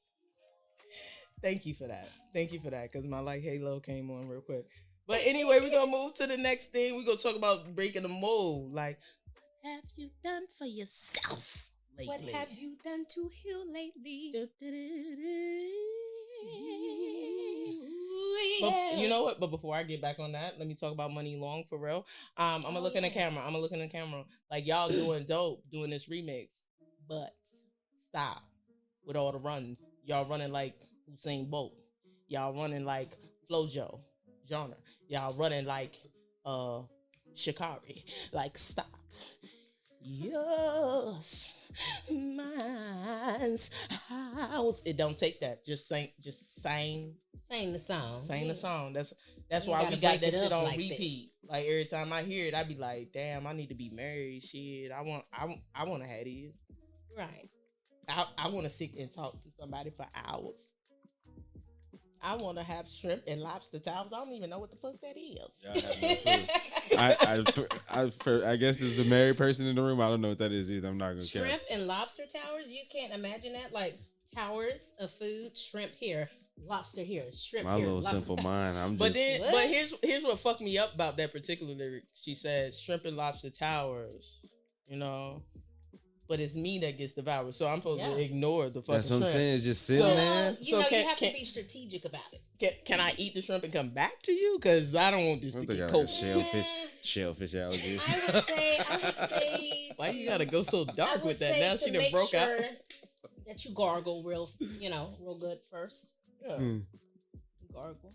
Thank you for that, because my like halo came on real quick. But anyway, we're going to move to the next thing. We're going to talk about breaking the mold. Like, what have you done for yourself lately? What have you done to heal lately? But you know what? But before I get back on that, let me talk about Money Long for real. I'm gonna look in the camera. I'm gonna look in the camera. Like y'all doing dope, doing this remix. But stop with all the runs. Y'all running like Usain Bolt. Y'all running like Flojo, genre. Y'all running like Shikari. Like stop. Yours, mine's house. It don't take that. Just sing Sing the song. Sing the song. That's why we got that shit on like repeat. That. Like every time I hear it, I be like, damn, I need to be married. Shit. I want to have these. Right. I want to sit and talk to somebody for hours. I want to have shrimp and lobster towers. I don't even know what the fuck that is. Yeah, I have no clue. I guess there's the married person in the room. I don't know what that is either. I'm not gonna care. Shrimp and lobster towers. You can't imagine that. Like towers of food. Shrimp here, lobster here, shrimp My here. little lobster. simple mind. But here's what fucked me up about that particular lyric. She said shrimp and lobster towers. You know. But it's me that gets devoured, so I'm supposed to ignore the fucking That's what shrimp. I'm saying. It's just sitting there. You know, you have to be strategic about it. Can I eat the shrimp and come back to you? Because I don't want this to get cold. Shellfish allergies. I would say. Why you gotta go so dark with that? Now she done broke out. That you gargle real good first. Yeah. Gargle.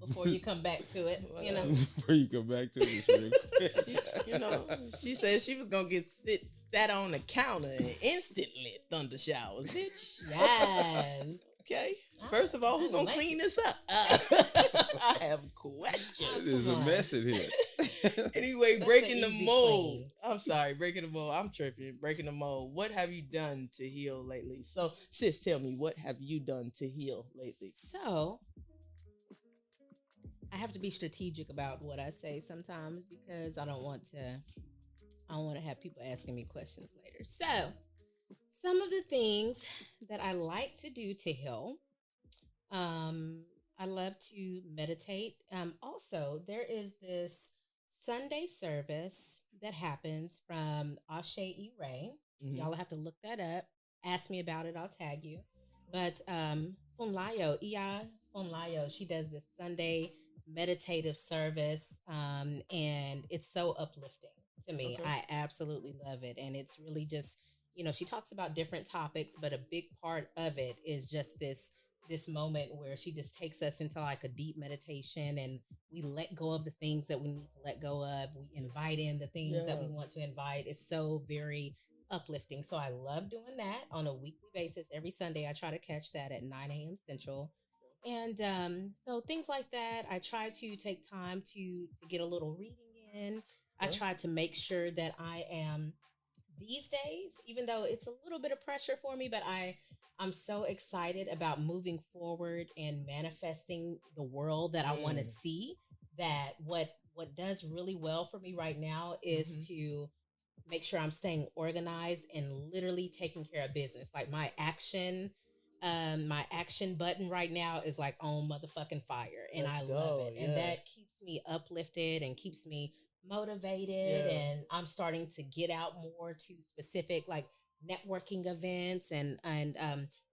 Before you come back to it, you know. Before you come back to it, she said she was gonna get sat on the counter and instantly thunder showers, bitch. Yes. Okay. First of all, who's gonna clean this up? I have questions. There's a mess in here. Anyway, breaking the mold. I'm sorry, breaking the mold. I'm tripping. Breaking the mold. What have you done to heal lately? So, sis, tell me, what have you done to heal lately? So, I have to be strategic about what I say sometimes because I don't want to have people asking me questions later. So, some of the things that I like to do to heal, I love to meditate. Also, there is this Sunday service that happens from Ashe E. Ray. Mm-hmm. Y'all have to look that up. Ask me about it. I'll tag you. But Funlayo, Iya Funlayo, she does this Sunday meditative service, and it's so uplifting to me. Okay. I absolutely love it, and it's really just, she talks about different topics, but a big part of it is just this moment where she just takes us into like a deep meditation, and we let go of the things that we need to let go of. We invite in the things that we want to invite. It's so very uplifting. So I love doing that on a weekly basis. Every Sunday I try to catch that at 9 a.m. Central. And so things like that, I try to take time to get a little reading in. I try to make sure that I am, these days, even though it's a little bit of pressure for me, but I'm so excited about moving forward and manifesting the world that I want to see, that what does really well for me right now is to make sure I'm staying organized and literally taking care of business. Like my action button right now is like on motherfucking fire, and I love it. And that keeps me uplifted and keeps me motivated. And I'm starting to get out more to specific like networking events and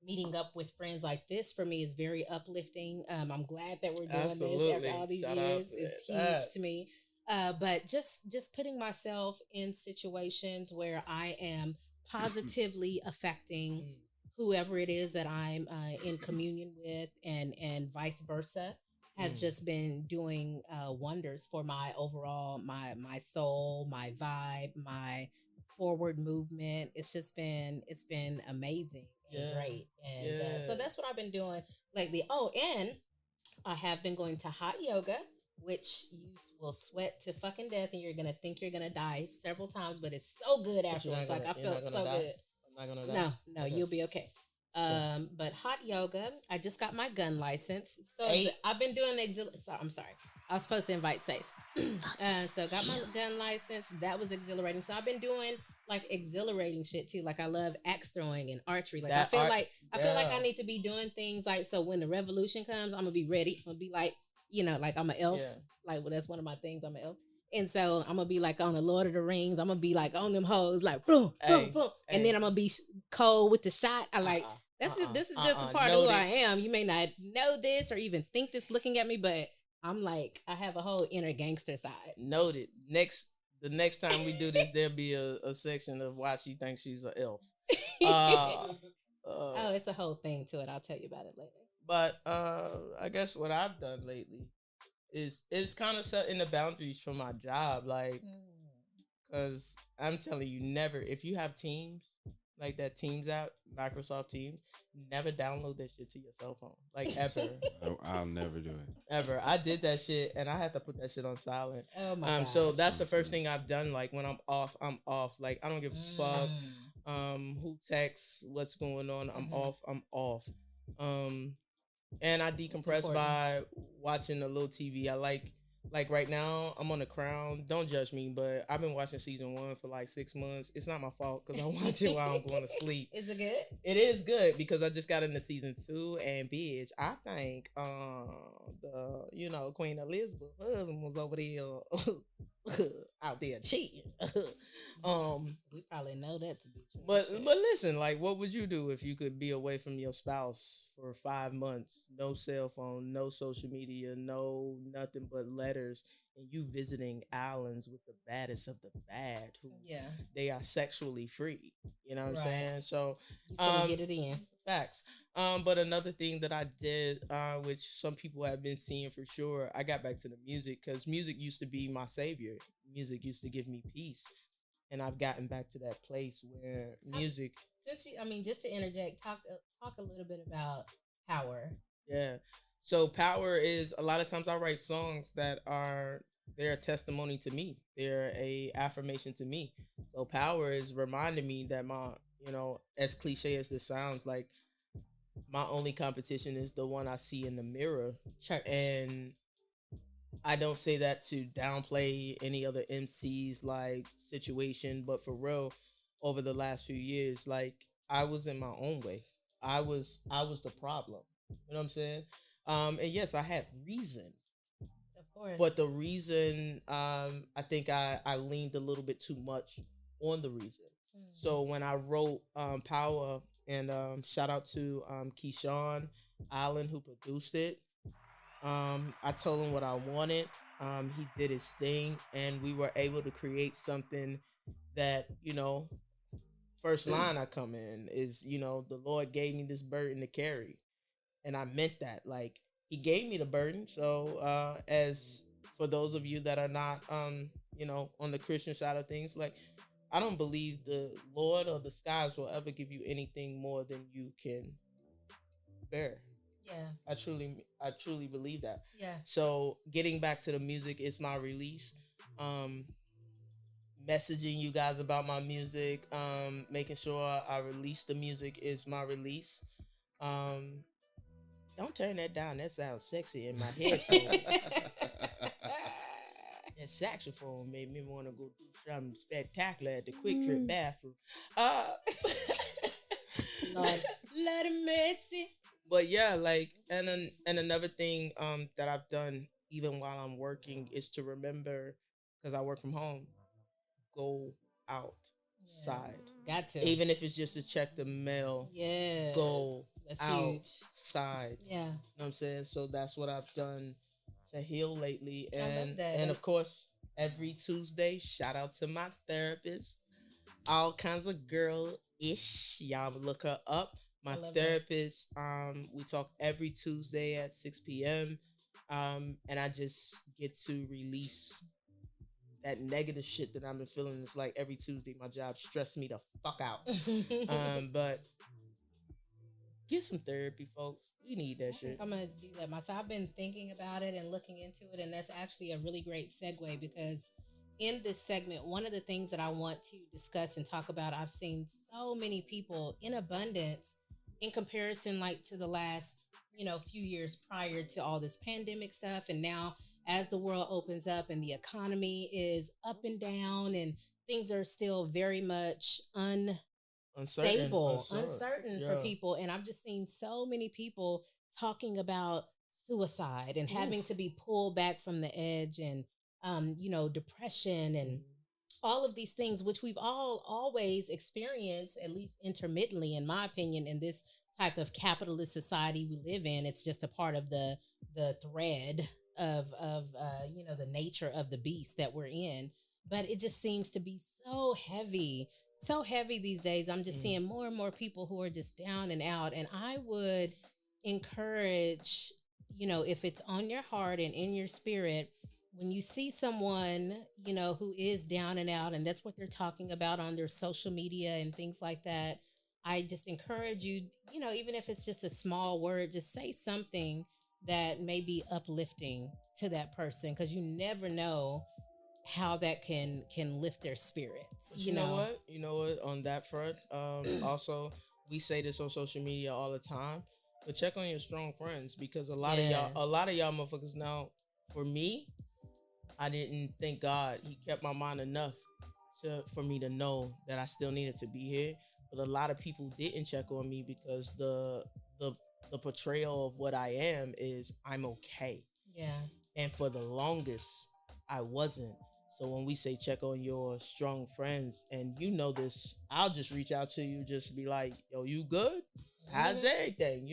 meeting up with friends like this. For me is very uplifting. I'm glad that we're doing this after all these years. It's huge to me. But just putting myself in situations where I am positively affecting whoever it is that I'm in communion with, and vice versa, has just been doing wonders for my overall, my soul, my vibe, my forward movement. It's been amazing and great. And so that's what I've been doing lately. Oh, and I have been going to hot yoga, which you will sweat to fucking death, and you're gonna think you're gonna die several times, but it's so good afterwards. Like I felt so good. I'm not gonna die. No, okay. You'll be okay. But hot yoga, I just got my gun license. So I've been doing I'm sorry. I was supposed to invite Sace. So got my gun license. That was exhilarating. So I've been doing like exhilarating shit too. Like I love axe throwing and archery. Like I feel like I need to be doing things like, so when the revolution comes, I'm gonna be ready. I'm gonna be like, like I'm an elf. Yeah. Like, well, that's one of my things. I'm an elf. And so I'm gonna be like on the Lord of the Rings. I'm gonna be like on them hoes, like boom, boom, boom. And then I'm gonna be cold with the shot. This is just a part of who I am. You may not know this or even think this looking at me, but I'm like, I have a whole inner gangster side. Noted. The next time we do this, there'll be a section of why she thinks she's an elf. Oh, it's a whole thing to it. I'll tell you about it later. But I guess what I've done lately is kind of setting the boundaries for my job, like, because I'm telling you, never, if you have Teams, like that Teams app, Microsoft Teams, never download that shit to your cell phone, like, ever. I'll never do it. Ever. I did that shit, and I had to put that shit on silent. Oh my god. So that's the first thing I've done. Like, when I'm off, I'm off. Like, I don't give a fuck who texts, what's going on. I'm off. And I decompress by watching a little TV. I like right now, I'm on The Crown. Don't judge me, but I've been watching season 1 for like 6 months. It's not my fault because I'm watching while I'm going to sleep. Is it good? It is good because I just got into season 2, and bitch, I think the Queen Elizabeth husband was over there out there cheating. We probably know that to be true. But listen, like, what would you do if you could be away from your spouse for 5 months? No cell phone, no social media, no nothing but letters, and you visiting islands with the baddest of the bad, who they are sexually free. You know what I'm saying? So get it in. Facts. But another thing that I did, which some people have been seeing for sure, I got back to the music because music used to be my savior. Music used to give me peace. And I've gotten back to that place where music. Just to interject, talk a little bit about power. Yeah. So power is, a lot of times I write songs that they're a testimony to me. They're a affirmation to me. So power is reminding me that as cliche as this sounds, like, my only competition is the one I see in the mirror. Church. And I don't say that to downplay any other MC's like situation, but for real, over the last few years, like, I was in my own way. I was the problem. You know what I'm saying? And yes, I had reason. Of course. But the reason, I think I leaned a little bit too much on the reason. So when I wrote Power, and shout out to Keyshawn Allen, who produced it, I told him what I wanted. He did his thing, and we were able to create something that, first line I come in is, the Lord gave me this burden to carry. And I meant that. Like, he gave me the burden. So as for those of you that are not, on the Christian side of things, like, I don't believe the Lord or the skies will ever give you anything more than you can bear. Yeah. I truly believe that. Yeah. So getting back to the music is my release. Messaging you guys about my music, making sure I release the music is my release. Don't turn that down. That sounds sexy in my headphones. That saxophone made me want to go do something spectacular at the Quick Trip bathroom. Lord of mercy. But yeah, like, and another thing that I've done even while I'm working is to remember, because I work from home, go outside. Got to. Even if it's just to check the mail. Yeah. Go that's outside. Huge. Yeah. You know what I'm saying? So that's what I've done to heal lately. I love that. And of course, every Tuesday, shout out to my therapist. All kinds of girl-ish. Y'all look her up. My therapist, we talk every Tuesday at 6 p.m. And I just get to release that negative shit that I've been feeling. It's like every Tuesday, my job stressed me the fuck out. But get some therapy, folks. We need that shit. I'm gonna do that myself. I've been thinking about it and looking into it, and that's actually a really great segue, because in this segment, one of the things that I want to discuss and talk about, I've seen so many people in abundance in comparison, like, to the last, few years prior to all this pandemic stuff. And now as the world opens up and the economy is up and down and things are still very much uncertain for people. And I've just seen so many people talking about suicide and having to be pulled back from the edge, and depression and all of these things, which we've all always experienced, at least intermittently, in my opinion, in this type of capitalist society we live in. It's just a part of the thread of the nature of the beast that we're in. But it just seems to be so heavy these days. I'm just seeing more and more people who are just down and out. And I would encourage, if it's on your heart and in your spirit, when you see someone, who is down and out, and that's what they're talking about on their social media and things like that, I just encourage you, even if it's just a small word, just say something that may be uplifting to that person, because you never know how that can lift their spirits. But you know what? On that front, also we say this on social media all the time, but check on your strong friends, because a lot of y'all motherfuckers now. For me, I didn't thank God He kept my mind enough for me to know that I still needed to be here. But a lot of people didn't check on me, because the portrayal of what I am is I'm okay. Yeah. And for the longest, I wasn't. So when we say check on your strong friends, and you know this, I'll just reach out to you, just be like, yo, you good? How's everything?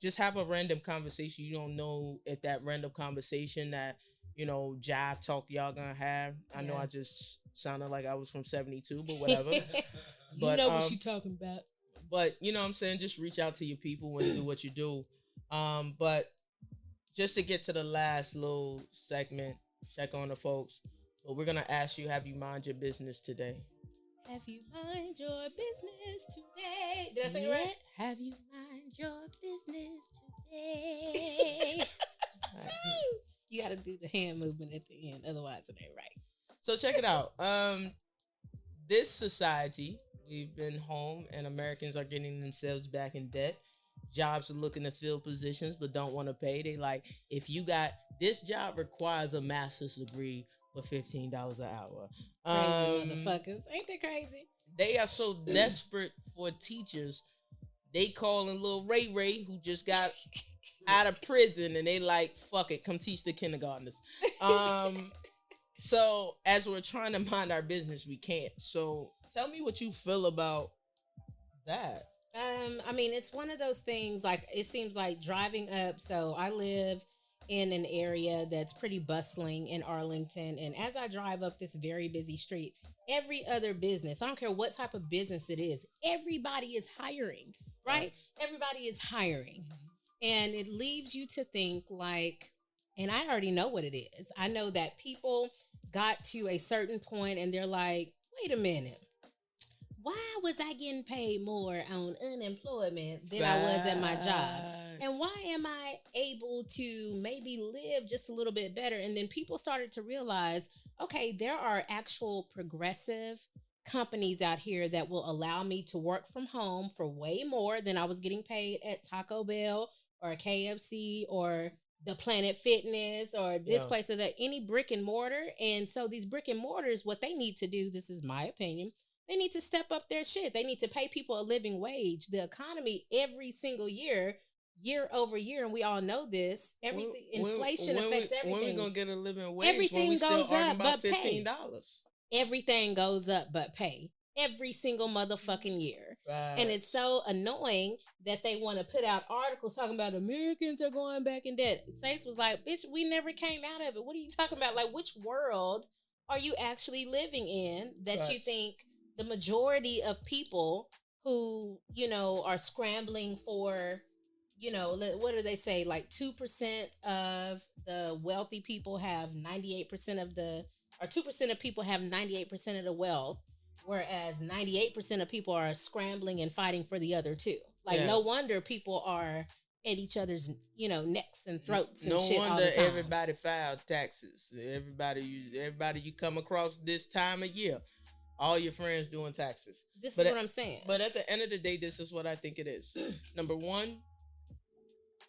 Just have a random conversation. You don't know if that random conversation that, jive talk y'all gonna have. I know I just sounded like I was from 72, but whatever. You know what you talking about. But you know what I'm saying? Just reach out to your people and do what you do. But just to get to the last little segment, check on the folks. But we're gonna ask you, have you mind your business today? Have you mind your business today? Did I say it right? Have you mind your business today? You got to do the hand movement at the end, otherwise it ain't right. So check it out. This society, we've been home, and Americans are getting themselves back in debt. Jobs are looking to fill positions but don't want to pay. They like, if you got this job requires a master's degree for $15 an hour. Crazy motherfuckers. Ain't that crazy? They are so desperate for teachers. They calling little Ray, who just got out of prison, and they like, fuck it, come teach the kindergartners. So as we're trying to mind our business, we can't. So tell me what you feel about that. It's one of those things, like, it seems like driving up. So I live in an area that's pretty bustling in Arlington. And as I drive up this very busy street, every other business, I don't care what type of business it is, everybody is hiring, right? Everybody is hiring. And it leaves you to think like, and I already know what it is. I know that people got to a certain point and they're like, wait a minute. Why was I getting paid more on unemployment than I was at my job? And why am I able to maybe live just a little bit better? And then people started to realize, okay, there are actual progressive companies out here that will allow me to work from home for way more than I was getting paid at Taco Bell or KFC or the Planet Fitness or this place or that, any brick and mortar. And so these brick and mortars, what they need to do, this is my opinion, they need to step up their shit. They need to pay people a living wage. The economy every single year over year, and we all know this, inflation affects everything. When we going to get a living wage? Everything goes up but pay. $15. Everything goes up but pay. Every single motherfucking year. Right. And it's so annoying that they want to put out articles talking about Americans are going back in debt. Sace was like, bitch, we never came out of it. What are you talking about? Like, which world are you actually living in that you think the majority of people who, are scrambling for, what do they say? Like 2% of the wealthy people have 98% of the, or 2% of people have 98% of the wealth, whereas 98% of people are scrambling and fighting for the other two. Like, no wonder people are at each other's, necks and throats and shit all the time. No wonder everybody filed taxes. Everybody you come across this time of year, all your friends doing taxes. This is what I'm saying. But at the end of the day, this is what I think it is. Number one,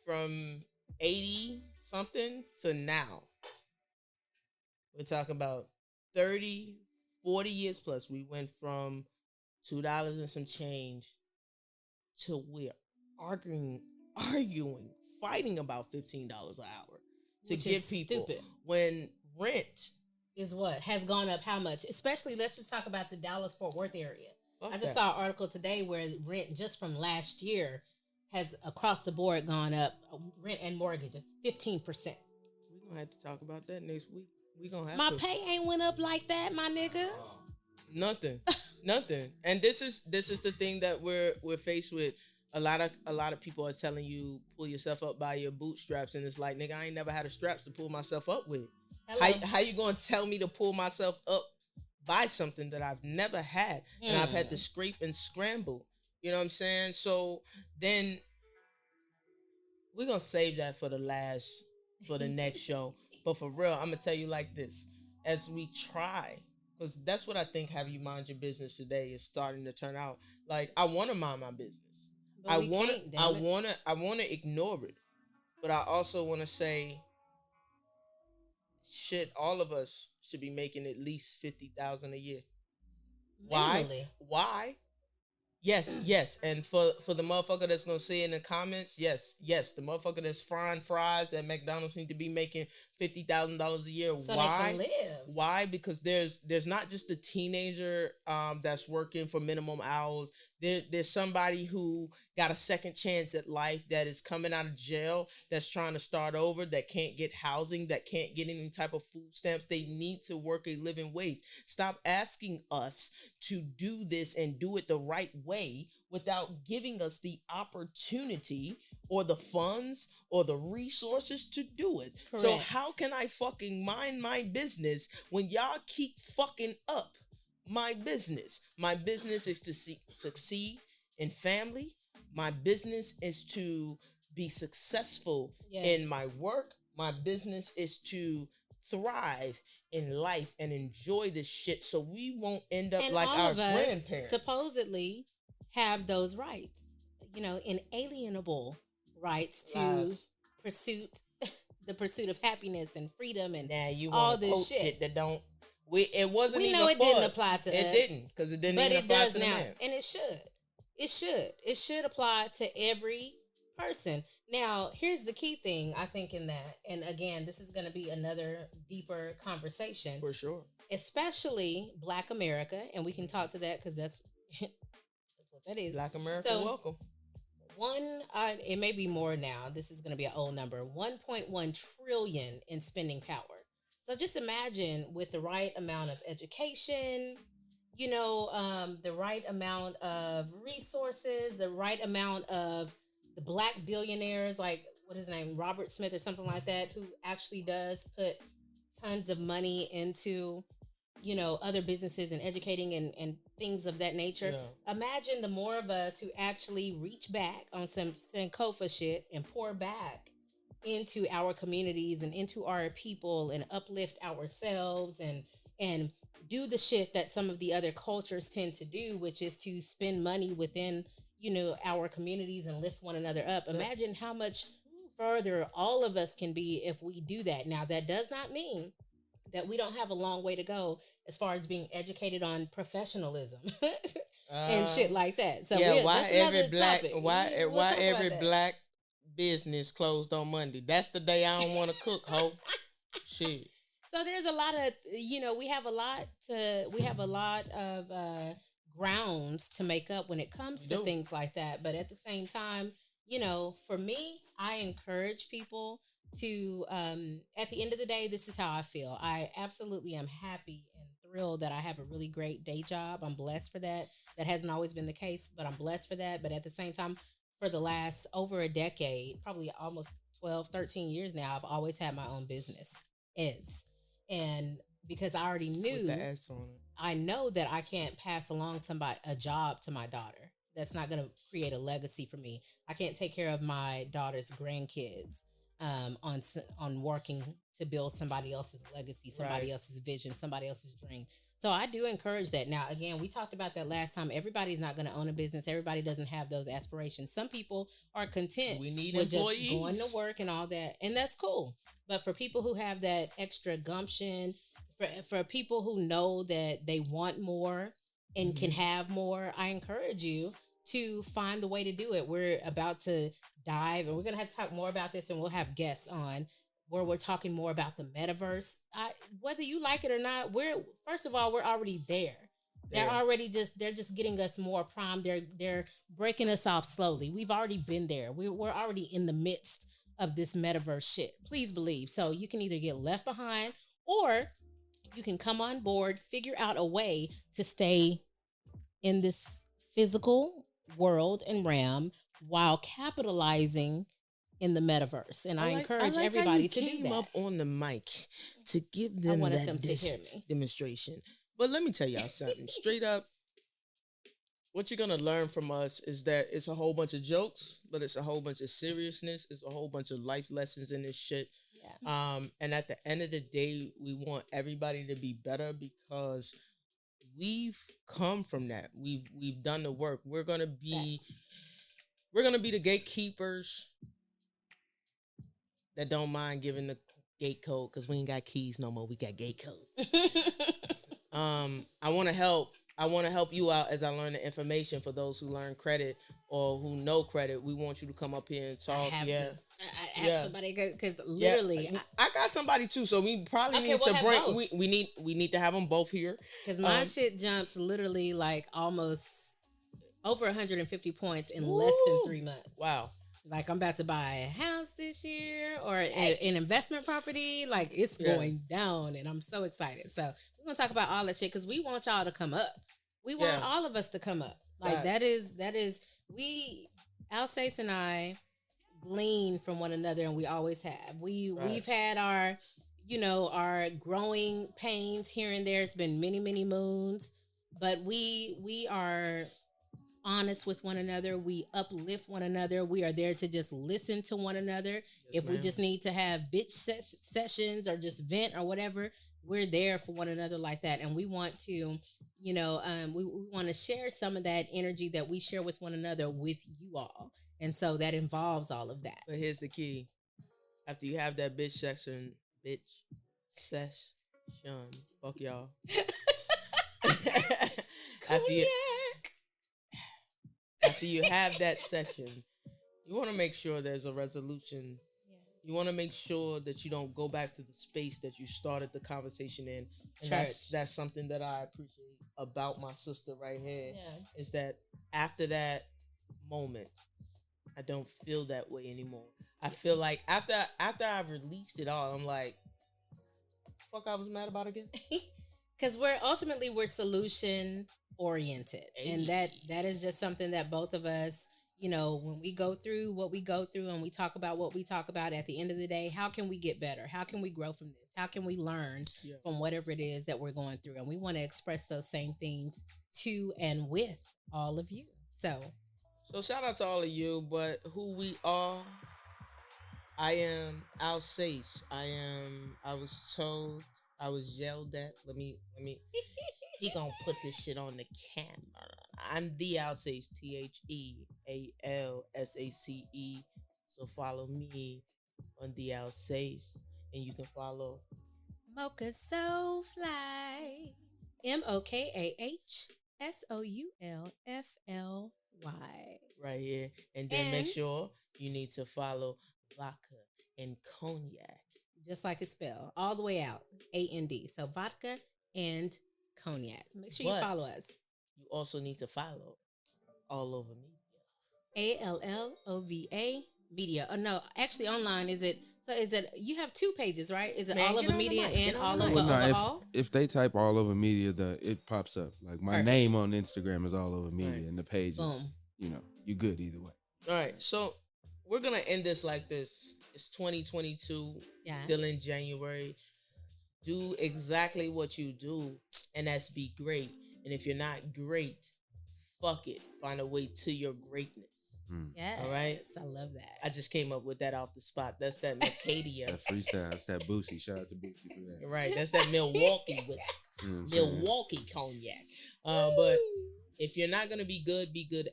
from 80-something to now, we're talking about 30, 40 years plus. We went from $2 and some change to we're arguing, fighting about $15 an hour to give people. Stupid. When rent is what has gone up how much? Especially, let's just talk about the Dallas-Fort Worth area. I just saw an article today where rent just from last year has across the board gone up. Rent and mortgages 15%. We're gonna have to talk about that next week. We gonna have My to. pay ain't went up like that, my nigga. Nothing. Nothing. And this is the thing that we're faced with. A lot of people are telling you pull yourself up by your bootstraps, and it's like, nigga, I ain't never had a straps to pull myself up with. How you gonna tell me to pull myself up by something that I've never had and I've had to scrape and scramble? You know what I'm saying? So then we're gonna save that for the next show. But for real, I'm gonna tell you like this. As we try, because that's what I think have you mind your business today is starting to turn out. Like, I wanna mind my business. But I wanna ignore it. But I also wanna say shit, all of us should be making at least 50,000 a year. Why? Minimally. Why? Yes. And for the motherfucker that's gonna say in the comments, yes, the motherfucker that's frying fries at McDonald's need to be making $50,000 a year. So Why? they can live. Why? Because there's not just the teenager that's working for minimum hours. There's somebody who got a second chance at life that is coming out of jail, that's trying to start over, that can't get housing, that can't get any type of food stamps. They need to work a living wage. Stop asking us to do this and do it the right way without giving us the opportunity or the funds or the resources to do it. Correct. So how can I fucking mind my business when y'all keep fucking up my business? My business is to succeed in family. My business is to be successful in my work. My business is to thrive in life and enjoy this shit so we won't end up and like all our of us grandparents. supposedly have those rights, inalienable rights to the pursuit of happiness and freedom and now you all want this shit that don't. It wasn't. We even know it for didn't apply to us. It didn't, because it didn't. But even it apply does to the now, man. and it should. It should apply to every person. Now, here's the key thing I think in that, and again, this is going to be another deeper conversation For sure. especially Black America, and we can talk to that because that's what that is. Black America, So, welcome. It may be more now. This is going to be an old number. 1.1 trillion in spending power. So just imagine with the right amount of education, the right amount of resources, the right amount of the Black billionaires, like what is his name, Robert Smith or something like that, who actually does put tons of money into other businesses and educating and things of that nature. Yeah. Imagine the more of us who actually reach back on some Sankofa shit and pour back into our communities and into our people and uplift ourselves and do the shit that some of the other cultures tend to do, which is to spend money within our communities and lift one another up. Imagine how much further all of us can be if we do that. Now, that does not mean that we don't have a long way to go as far as being educated on professionalism and shit like that. So yeah, why every black business closed on Monday? That's the day I don't want to cook, ho. Shit. So there's a lot of we have a lot of grounds to make up when it comes to things like that. But at the same time, for me, I encourage people to at the end of the day, this is how I feel. I absolutely am happy and thrilled that I have a really great day job. I'm blessed for that. That hasn't always been the case, but I'm blessed for that. But at the same time, for the last over a decade, probably almost 12, 13 years now, I've always had my own business. And because I already knew, with the S on it. I know that I can't pass along a job to my daughter. That's not going to create a legacy for me. I can't take care of my daughter's grandkids on working to build somebody else's legacy, somebody else's vision, somebody else's dream. So I do encourage that. Now, again, we talked about that last time. Everybody's not going to own a business. Everybody doesn't have those aspirations. Some people are content with employees. Just going to work and all that, and that's cool. But for people who have that extra gumption, for people who know that they want more and can have more, I encourage you to find the way to do it. We're about to dive, and we're going to have to talk more about this, and we'll have guests on where we're talking more about the metaverse. Whether you like it or not, we're already there. They're just getting us more primed. They're breaking us off slowly. We've already been there. We're already in the midst of this metaverse shit. Please believe. So you can either get left behind or you can come on board, figure out a way to stay in this physical world and realm while capitalizing in the metaverse. And I encourage everybody to do that. Came up on the mic to give them demonstration. But let me tell y'all something. Straight up, what you're going to learn from us is that it's a whole bunch of jokes, but it's a whole bunch of seriousness. It's a whole bunch of life lessons in this shit. Yeah. And at the end of the day, we want everybody to be better because we've come from that. We've done the work. We're gonna be the gatekeepers that don't mind giving the gate code because we ain't got keys no more. We got gate codes. I want to help you out as I learn the information. For those who learn credit or who know credit, we want you to come up here and talk. I have somebody because literally, I got somebody too. So we probably need to bring. We need to have them both here because my shit jumped literally like almost over 150 points in less than 3 months. Wow. Like I'm about to buy a house this year or an investment property. Like it's going down and I'm so excited. So we're going to talk about all that shit because we want y'all to come up. We want all of us to come up. Like that is Alsace and I glean from one another and we always have. We've had our growing pains here and there. It's been many, many moons, but we are honest with one another. We uplift one another. We are there to just listen to one another. If we just need to have bitch sessions or just vent or whatever, we're there for one another like that. And we want to, we want to share some of that energy that we share with one another with you all. And so that involves all of that. But here's the key. After you have that bitch session, fuck y'all. After you have that session, you want to make sure there's a resolution. Yeah. You want to make sure that you don't go back to the space that you started the conversation in. And that's something that I appreciate about my sister right here. Yeah. Is that after that moment, I don't feel that way anymore. I feel like after I've released it all, I'm like, fuck I was mad about again? Because we're solution oriented, and that is just something that both of us, when we go through what we go through and we talk about what we talk about, at the end of the day, how can we get better? How can we grow from this? How can we learn from whatever it is that we're going through? And we want to express those same things to and with all of you. So shout out to all of you, but who we are, I am Alsace. I was told, I was yelled at. Let me he gonna put this shit on the camera. I'm the Alsace, TheAlsace. So follow me on the Alsace, and you can follow Mokah Soulfly, MokahSoulfly right here, and then make sure you need to follow Vodka and Cognac, just like it's spelled, all the way out, AND. So Vodka and Cognac. Make sure you follow us. You also need to follow Allova Media. ALLOVA Media. Oh no, actually online is it you have two pages, right? Is it Allova Media and Allova overall? If they type Allova Media, it pops up. Like my name on Instagram is Allova Media and the page is, you good either way. All right. So we're gonna end this like this. It's 2022, still in January. Do exactly what you do, and that's be great. And if you're not great, fuck it. Find a way to your greatness. Yes, all right? I love that. I just came up with that off the spot. That's that Mercadia. That freestyle. That's that Boosie. Shout out to Boosie for that. Right. That's that Milwaukee whiskey. Milwaukee Cognac. But if you're not going to be good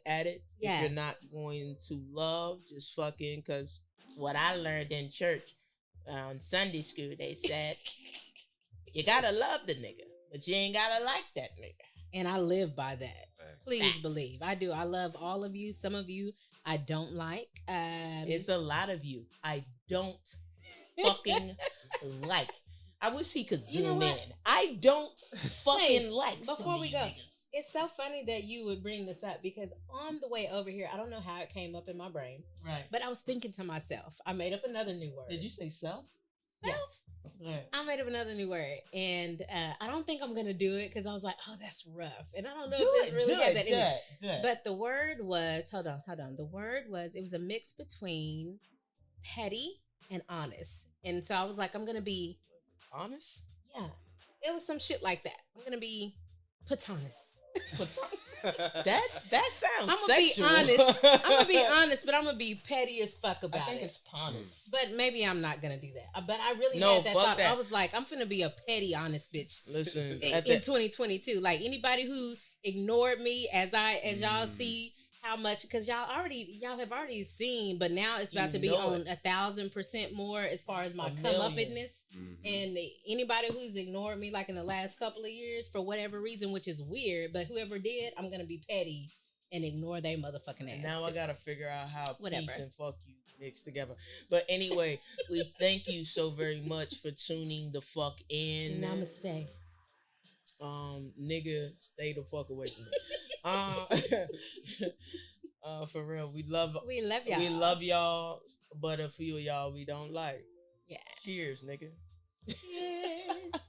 at it. Yeah. If you're not going to love, just fucking, because what I learned in church on Sunday school, they said, you got to love the nigga, but you ain't got to like that nigga. And I live by that. Please believe. I do. I love all of you. Some of you I don't like. It's a lot of you I don't fucking like. I wish he could You know zoom what? in. I don't fucking Place, like before we seeing go, niggas. it's so funny that you would bring this up because on the way over here, I don't know how it came up in my brain, Right. but I was thinking to myself, I made up another new word. Did you say self? Yeah. Self? Right. I made up another new word, and I don't think I'm gonna do it because I was like, "Oh, that's rough," and I don't know Do if it's it, really do had it, that do in it. it, do it. But the word was hold on. The word was it was a mix between petty and honest, and so I was like, I'm gonna be Honest? yeah. It was some shit like that. I'm gonna be platonist. That sounds I'm gonna sexual. be honest. I'm gonna be honest, but I'm gonna be petty as fuck I about think it. it's honest. But maybe I'm not gonna do that. But I really No, had that fuck thought. that. I was like, I'm finna be a petty, honest bitch Listen, in 2022. Like anybody who ignored me as y'all see how much because y'all have already seen, but now it's about to be on 1,000% more as far as my come up in this. And anybody who's ignored me like in the last couple of years for whatever reason, which is weird, but whoever did, I'm gonna be petty and ignore they motherfucking ass. Now too. I gotta figure out how Whatever. peace and fuck you mix together. But anyway, we thank you so very much for tuning the fuck in. Namaste. Nigga, stay the fuck away from me. For real, we love y'all. We love y'all, but a few of y'all we don't like. Yeah. Cheers, nigga. Cheers.